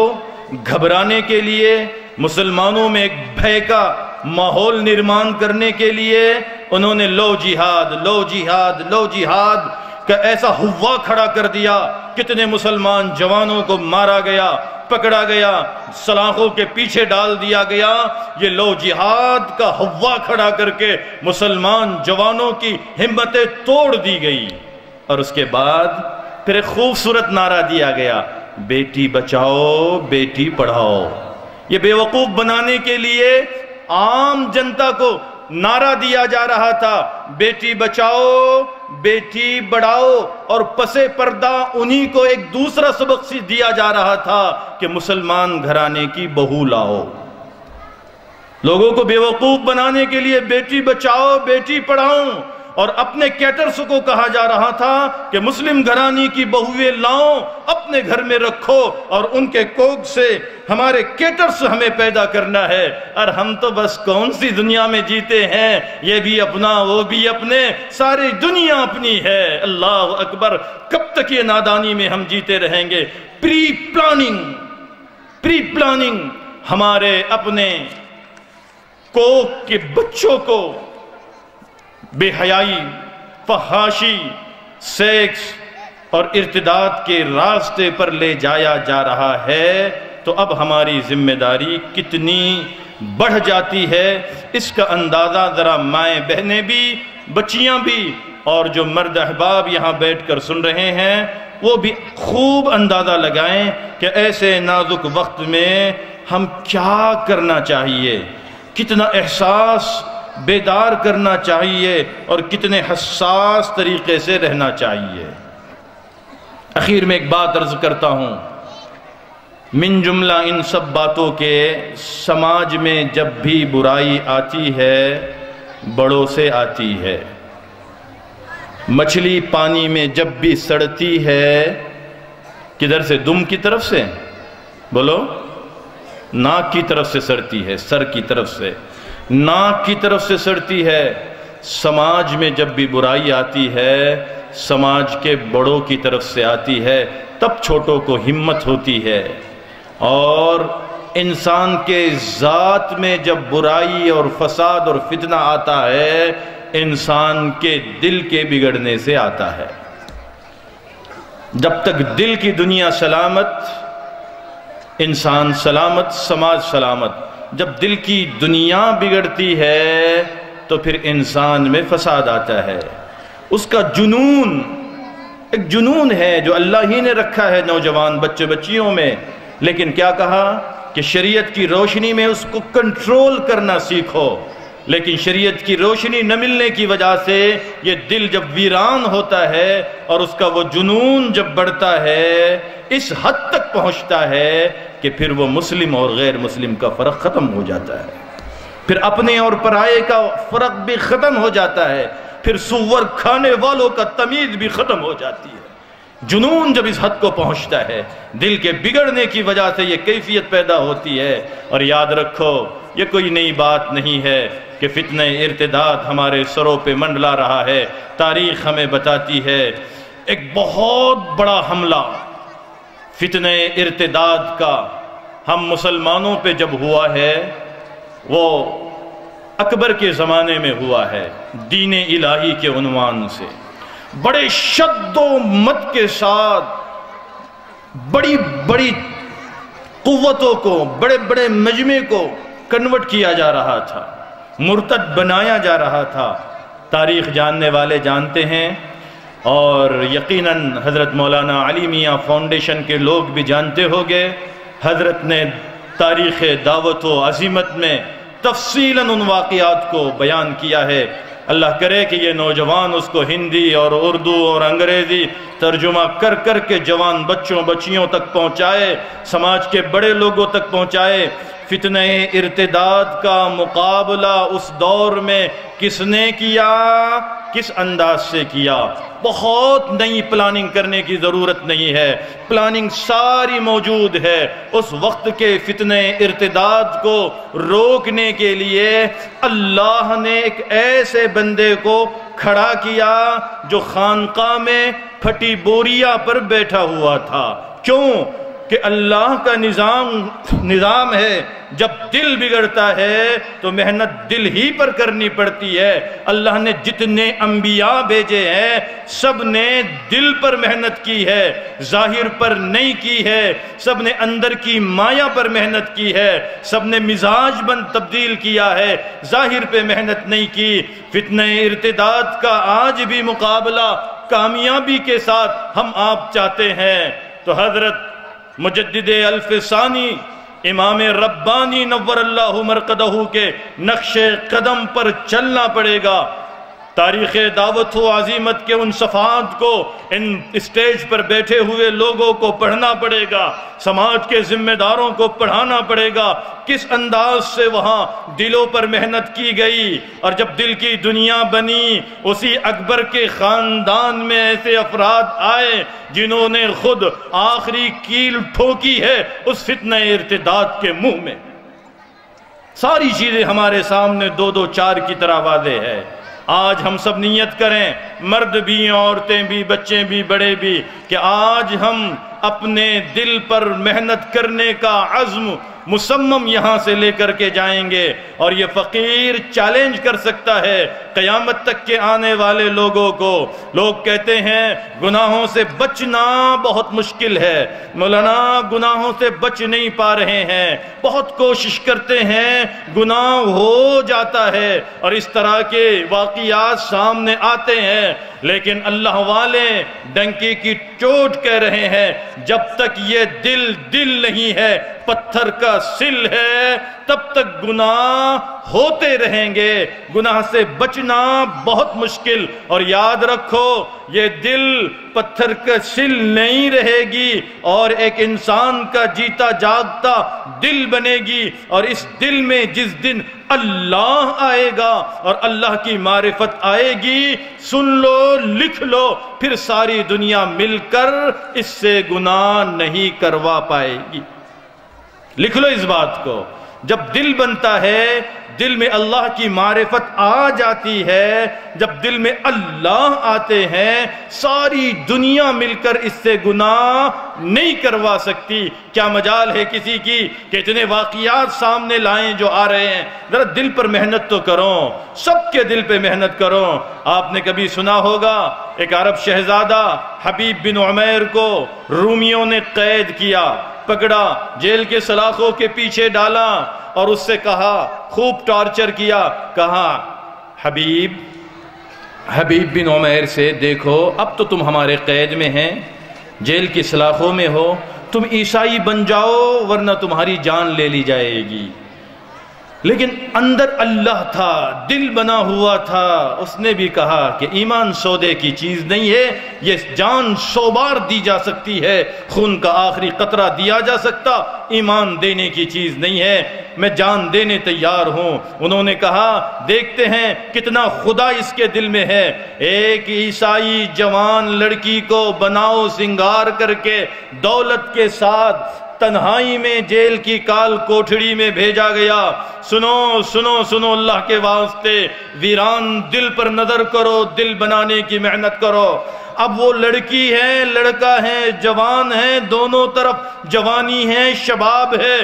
گھبرانے کے لیے، مسلمانوں میں ایک بھے کا ماحول نرمان کرنے کے لیے انہوں نے لو جہاد کا ایسا ہوا کھڑا کر دیا، کتنے مسلمان جوانوں کو مارا گیا، پکڑا گیا، سلاخوں کے پیچھے ڈال دیا گیا۔ یہ لو جہاد کا ہوا کھڑا کر کے مسلمان جوانوں کی ہمتیں توڑ دی گئی۔ اور اس کے بعد پھر ایک خوبصورت نعرہ دیا گیا، بیٹی بچاؤ بیٹی پڑھاؤ۔ یہ بے وقوف بنانے کے لیے عام جنتا کو نعرہ دیا جا رہا تھا، بیٹی بچاؤ بیٹی بڑھاؤ، اور پسے پردہ انہی کو ایک دوسرا سبق دیا جا رہا تھا کہ مسلمان گھرانے کی بہو لاؤ۔ لوگوں کو بے وقوف بنانے کے لیے بیٹی بچاؤ بیٹی پڑھاؤ، اور اپنے کیٹرز کو کہا جا رہا تھا کہ مسلم گھرانی کی بہویں لاؤ، اپنے گھر میں رکھو، اور ان کے کوکھ سے ہمارے کیٹرز ہمیں پیدا کرنا ہے۔ اور ہم تو بس کون سی دنیا میں جیتے ہیں، یہ بھی اپنا وہ بھی اپنے، ساری دنیا اپنی ہے۔ اللہ اکبر، کب تک یہ نادانی میں ہم جیتے رہیں گے؟ پری پلاننگ ہمارے اپنے کوکھ کے بچوں کو بے حیائی، فحاشی، سیکس اور ارتداد کے راستے پر لے جایا جا رہا ہے، تو اب ہماری ذمہ داری کتنی بڑھ جاتی ہے، اس کا اندازہ ذرا مائیں بہنیں بھی، بچیاں بھی، اور جو مرد احباب یہاں بیٹھ کر سن رہے ہیں وہ بھی خوب اندازہ لگائیں کہ ایسے نازک وقت میں ہم کیا کرنا چاہیے، کتنا احساس بیدار کرنا چاہیے، اور کتنے حساس طریقے سے رہنا چاہیے۔ اخیر میں ایک بات عرض کرتا ہوں، من جملہ ان سب باتوں کے، سماج میں جب بھی برائی آتی ہے بڑوں سے آتی ہے۔ مچھلی پانی میں جب بھی سڑتی ہے کدھر سے؟ دم کی طرف سے؟ بولو، ناک کی طرف سے سڑتی ہے، سر کی طرف سے، ناک کی طرف سے سڑتی ہے۔ سماج میں جب بھی برائی آتی ہے سماج کے بڑوں کی طرف سے آتی ہے، تب چھوٹوں کو ہمت ہوتی ہے۔ اور انسان کے ذات میں جب برائی اور فساد اور فتنہ آتا ہے انسان کے دل کے بگڑنے سے آتا ہے۔ جب تک دل کی دنیا سلامت، انسان سلامت، سماج سلامت۔ جب دل کی دنیا بگڑتی ہے تو پھر انسان میں فساد آتا ہے۔ اس کا جنون، ایک جنون ہے جو اللہ ہی نے رکھا ہے نوجوان بچے بچیوں میں، لیکن کیا کہا کہ شریعت کی روشنی میں اس کو کنٹرول کرنا سیکھو۔ لیکن شریعت کی روشنی نہ ملنے کی وجہ سے یہ دل جب ویران ہوتا ہے اور اس کا وہ جنون جب بڑھتا ہے، اس حد تک پہنچتا ہے کہ پھر وہ مسلم اور غیر مسلم کا فرق ختم ہو جاتا ہے، پھر اپنے اور پرائے کا فرق بھی ختم ہو جاتا ہے، پھر سور کھانے والوں کا تمیز بھی ختم ہو جاتی ہے۔ جنون جب اس حد کو پہنچتا ہے، دل کے بگڑنے کی وجہ سے یہ کیفیت پیدا ہوتی ہے۔ اور یاد رکھو، یہ کوئی نئی بات نہیں ہے کہ فتنہ ارتداد ہمارے سروں پہ منڈلا رہا ہے۔ تاریخ ہمیں بتاتی ہے ایک بہت بڑا حملہ فتنہ ارتداد کا ہم مسلمانوں پہ جب ہوا ہے، وہ اکبر کے زمانے میں ہوا ہے، دین الہی کے عنوان سے بڑے شد و مت کے ساتھ بڑی بڑی قوتوں کو، بڑے بڑے مجمع کو کنورٹ کیا جا رہا تھا، مرتد بنایا جا رہا تھا۔ تاریخ جاننے والے جانتے ہیں، اور یقیناً حضرت مولانا علی میاں فاؤنڈیشن کے لوگ بھی جانتے ہو گے، حضرت نے تاریخ دعوت و عظیمت میں تفصیلاً ان واقعات کو بیان کیا ہے۔ اللہ کرے کہ یہ نوجوان اس کو ہندی اور اردو اور انگریزی ترجمہ کر کر کے جوان بچوں بچیوں تک پہنچائے، سماج کے بڑے لوگوں تک پہنچائے۔ فتنہ ارتداد کا مقابلہ اس دور میں کس نے کیا، کس انداز سے کیا؟ بہت نئی پلاننگ کرنے کی ضرورت نہیں ہے، پلاننگ ساری موجود ہے۔ اس وقت کے فتنہ ارتداد کو روکنے کے لیے اللہ نے ایک ایسے بندے کو کھڑا کیا جو خانقاہ میں پھٹی بوریا پر بیٹھا ہوا تھا۔ کیوں کہ اللہ کا نظام ہے، جب دل بگڑتا ہے تو محنت دل ہی پر کرنی پڑتی ہے۔ اللہ نے جتنے انبیاء بھیجے ہیں سب نے دل پر محنت کی ہے، ظاہر پر نہیں کی ہے، سب نے اندر کی مایا پر محنت کی ہے، سب نے مزاج بند تبدیل کیا ہے، ظاہر پہ محنت نہیں کی۔ فتنہ ارتداد کا آج بھی مقابلہ کامیابی کے ساتھ ہم آپ چاہتے ہیں تو حضرت مجدد الف ثانی امام ربانی نور اللہ مرقدہ کے نقش قدم پر چلنا پڑے گا۔ تاریخ دعوت و عظیمت کے ان صفحات کو ان اسٹیج پر بیٹھے ہوئے لوگوں کو پڑھنا پڑے گا، سماج کے ذمہ داروں کو پڑھانا پڑے گا کس انداز سے وہاں دلوں پر محنت کی گئی۔ اور جب دل کی دنیا بنی، اسی اکبر کے خاندان میں ایسے افراد آئے جنہوں نے خود آخری کیل ٹھوکی ہے اس فتنہ ارتداد کے منہ میں۔ ساری چیزیں ہمارے سامنے دو دو چار کی طرح واضح ہے۔ آج ہم سب نیت کریں، مرد بھی، عورتیں بھی، بچے بھی، بڑے بھی، کہ آج ہم اپنے دل پر محنت کرنے کا عزم مصمم یہاں سے لے کر کے جائیں گے۔ اور یہ فقیر چیلنج کر سکتا ہے قیامت تک کے آنے والے لوگوں کو۔ لوگ کہتے ہیں گناہوں سے بچنا بہت مشکل ہے، مولانا گناہوں سے بچ نہیں پا رہے ہیں، بہت کوشش کرتے ہیں گناہ ہو جاتا ہے، اور اس طرح کے واقعات سامنے آتے ہیں۔ لیکن اللہ والے ڈنکی کی چوٹ کہہ رہے ہیں جب تک یہ دل نہیں ہے، پتھر کا سل ہے، تب تک گناہ ہوتے رہیں گے، گناہ سے بچنا بہت مشکل۔ اور یاد رکھو یہ دل پتھر کا سل نہیں رہے گی، اور ایک انسان کا جیتا جاگتا دل بنے گی، اور اس دل میں جس دن اللہ آئے گا اور اللہ کی معرفت آئے گی، سن لو، لکھ لو، پھر ساری دنیا مل کر اس سے گناہ نہیں کروا پائے گی۔ لکھ لو اس بات کو، جب دل بنتا ہے، دل میں اللہ کی معرفت آ جاتی ہے، جب دل میں اللہ آتے ہیں، ساری دنیا مل کر اس سے گناہ نہیں کروا سکتی۔ کیا مجال ہے کسی کی کہ اتنے واقعات سامنے لائیں جو آ رہے ہیں؟ ذرا دل پر محنت تو کرو، سب کے دل پہ محنت کرو۔ آپ نے کبھی سنا ہوگا ایک عرب شہزادہ حبیب بن عمیر کو رومیوں نے قید کیا، پکڑا، جیل کے سلاخوں کے پیچھے ڈالا اور اس سے کہا، خوب ٹارچر کیا، کہا حبیب بن عمیر سے، دیکھو اب تو تم ہمارے قید میں ہیں، جیل کی سلاخوں میں ہو، تم عیسائی بن جاؤ ورنہ تمہاری جان لے لی جائے گی۔ لیکن اندر اللہ تھا، دل بنا ہوا تھا۔ اس نے بھی کہا کہ ایمان سودے کی چیز نہیں ہے، یہ جان 100 بار دی جا سکتی ہے، خون کا آخری قطرہ دیا جا سکتا، ایمان دینے کی چیز نہیں ہے، میں جان دینے تیار ہوں۔ انہوں نے کہا دیکھتے ہیں کتنا خدا اس کے دل میں ہے۔ ایک عیسائی جوان لڑکی کو بناؤ سنگار کر کے دولت کے ساتھ تنہائی میں جیل کی کال کوٹھڑی میں بھیجا گیا۔ سنو سنو سنو، اللہ کے واسطے ویران دل پر نظر کرو، دل بنانے کی محنت کرو۔ اب وہ لڑکی ہے، لڑکا ہے، جوان ہے، دونوں طرف جوانی ہے، شباب ہے،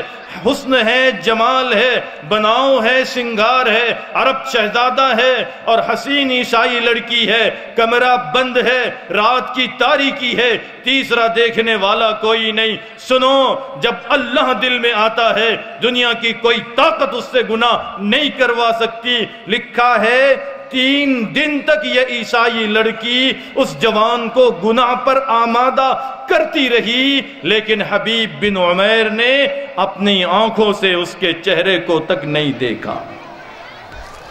حسن ہے، جمال ہے، بناؤ ہے، سنگار ہے، عرب شہزادہ ہے اور حسین عیسائی لڑکی ہے، کمرہ بند ہے، رات کی تاریکی ہے، تیسرا دیکھنے والا کوئی نہیں۔ سنو، جب اللہ دل میں آتا ہے دنیا کی کوئی طاقت اس سے گناہ نہیں کروا سکتی۔ لکھا ہے 3 دن تک یہ عیسائی لڑکی اس جوان کو گناہ پر آمادہ کرتی رہی، لیکن حبیب بن عمیر نے اپنی آنکھوں سے اس کے چہرے کو تک نہیں دیکھا۔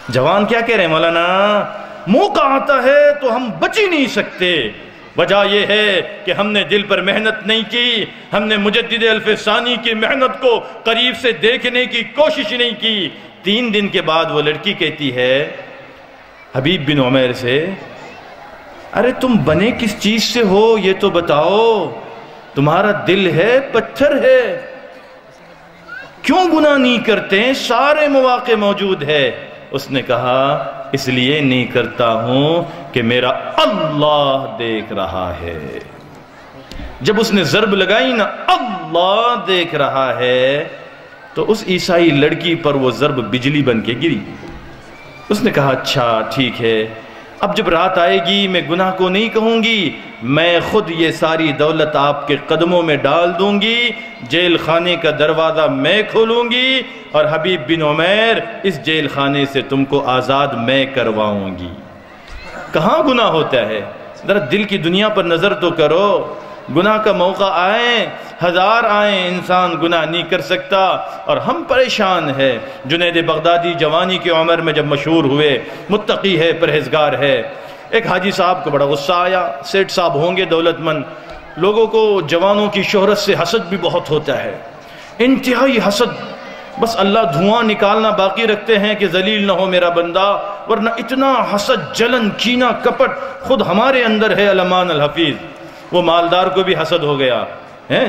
جوان کیا کہہ رہے ہیں مولانا؟ موقع آتا ہے تو ہم بچ ہی نہیں سکتے۔ وجہ یہ ہے کہ ہم نے دل پر محنت نہیں کی، ہم نے مجدد الف ثانی کی محنت کو قریب سے دیکھنے کی کوشش نہیں کی۔ 3 دن کے بعد وہ لڑکی کہتی ہے حبیب بن عمیر سے، ارے تم بنے کس چیز سے ہو یہ تو بتاؤ، تمہارا دل ہے پتھر ہے، کیوں گناہ نہیں کرتے؟ سارے مواقع موجود ہے۔ اس نے کہا اس لیے نہیں کرتا ہوں کہ میرا اللہ دیکھ رہا ہے۔ جب اس نے ضرب لگائی نا، اللہ دیکھ رہا ہے، تو اس عیسائی لڑکی پر وہ ضرب بجلی بن کے گری۔ اس نے کہا اچھا ٹھیک ہے، اب جب رات آئے گی میں گناہ کو نہیں کہوں گی، میں خود یہ ساری دولت آپ کے قدموں میں ڈال دوں گی، جیل خانے کا دروازہ میں کھولوں گی اور حبیب بن عمیر اس جیل خانے سے تم کو آزاد میں کرواؤں گی۔ کہاں گناہ ہوتا ہے؟ ذرا دل کی دنیا پر نظر تو کرو۔ گناہ کا موقع آئے، 1000 آئیں، انسان گناہ نہیں کر سکتا اور ہم پریشان ہے۔ جنید بغدادی جوانی کی عمر میں جب مشہور ہوئے، متقی ہے، پرہیزگار ہے، ایک حاجی صاحب کو بڑا غصہ آیا، سیٹھ صاحب ہوں گے دولت مند، لوگوں کو جوانوں کی شہرت سے حسد بھی بہت ہوتا ہے، انتہائی حسد، بس اللہ دھواں نکالنا باقی رکھتے ہیں کہ ذلیل نہ ہو میرا بندہ، ورنہ اتنا حسد، جلن، کینہ، کپٹ خود ہمارے اندر ہے۔ علمان الحفیظ، وہ مالدار کو بھی حسد ہو گیا،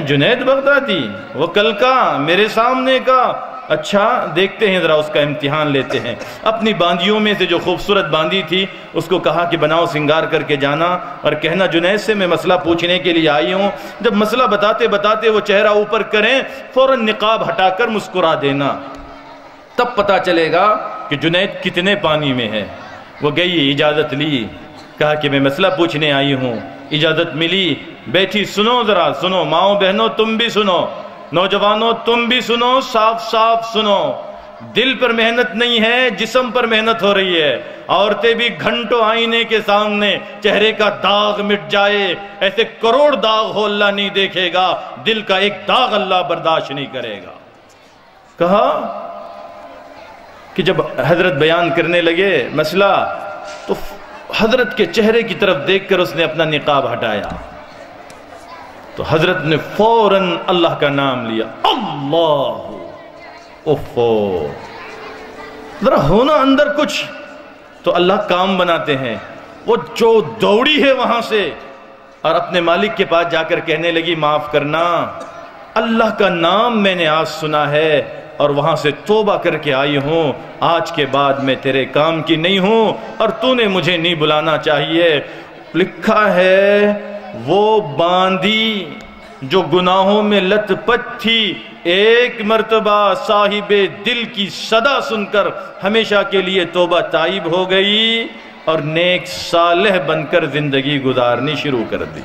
جنید بغدادی وہ کل کا میرے سامنے کا، اچھا دیکھتے ہیں ذرا اس کا امتحان لیتے ہیں۔ اپنی باندیوں میں سے جو خوبصورت باندی تھی اس کو کہا کہ بناؤ سنگار کر کے جانا اور کہنا جنید سے میں مسئلہ پوچھنے کے لیے آئی ہوں۔ جب مسئلہ بتاتے بتاتے وہ چہرہ اوپر کریں، فوراً نقاب ہٹا کر مسکرا دینا، تب پتا چلے گا کہ جنید کتنے پانی میں ہے۔ وہ گئی، اجازت لی، کہا کہ میں مسئلہ پوچھنے آئی ہوں، اجازت ملی، بیٹھی، سنو ذرا سنو، ماؤں بہنوں تم بھی سنو، نوجوانوں تم بھی سنو، صاف صاف سنو، دل پر محنت نہیں ہے، جسم پر محنت ہو رہی ہے۔ عورتیں بھی گھنٹوں آئینے کے سامنے چہرے کا داغ مٹ جائے، ایسے کروڑ داغ ہو اللہ نہیں دیکھے گا، دل کا ایک داغ اللہ برداشت نہیں کرے گا۔ کہا کہ جب حضرت بیان کرنے لگے مسئلہ تو حضرت کے چہرے کی طرف دیکھ کر اس نے اپنا نقاب ہٹایا، تو حضرت نے فوراً اللہ کا نام لیا، اللہ، اوفو، ذرا ہونا اندر کچھ تو اللہ کام بناتے ہیں۔ وہ جو دوڑی ہے وہاں سے اور اپنے مالک کے پاس جا کر کہنے لگی معاف کرنا، اللہ کا نام میں نے آج سنا ہے اور وہاں سے توبہ کر کے آئی ہوں، آج کے بعد میں تیرے کام کی نہیں ہوں اور تو نے مجھے نہیں بلانا چاہیے۔ لکھا ہے وہ باندی جو گناہوں میں لت پت تھی، ایک مرتبہ صاحب دل کی صدا سن کر ہمیشہ کے لیے توبہ تائب ہو گئی اور نیک صالح بن کر زندگی گزارنی شروع کر دی۔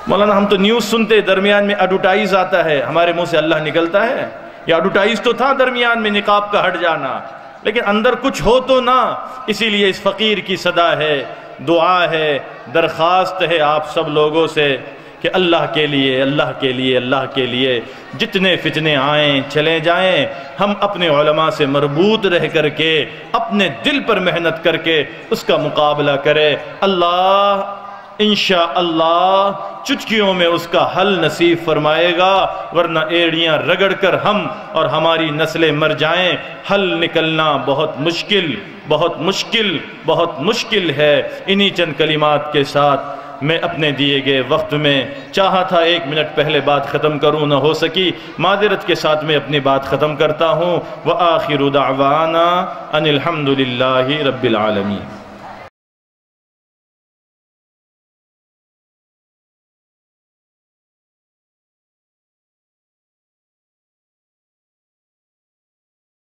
مولانا ہم تو نیوز سنتے، درمیان میں ایڈورٹائز آتا ہے، ہمارے منہ سے اللہ نکلتا ہے، یہ ایڈورٹائز تو تھا درمیان میں نقاب کا ہٹ جانا، لیکن اندر کچھ ہو تو نہ۔ اسی لیے اس فقیر کی صدا ہے، دعا ہے، درخواست ہے آپ سب لوگوں سے کہ اللہ کے لیے اللہ کے لیے اللہ کے لیے جتنے فتنے آئیں چلے جائیں، ہم اپنے علماء سے مربوط رہ کر کے اپنے دل پر محنت کر کے اس کا مقابلہ کرے۔ اللہ انشاءاللہ چٹکیوں میں اس کا حل نصیب فرمائے گا، ورنہ ایڑیاں رگڑ کر ہم اور ہماری نسلیں مر جائیں، حل نکلنا بہت مشکل بہت مشکل بہت مشکل ہے۔ انہی چند کلمات کے ساتھ میں اپنے دیے گئے وقت میں چاہا تھا 1 منٹ پہلے بات ختم کروں، نہ ہو سکی، معذرت کے ساتھ میں اپنی بات ختم کرتا ہوں۔ وآخر دعوانا ان الحمد للہ رب العالمین۔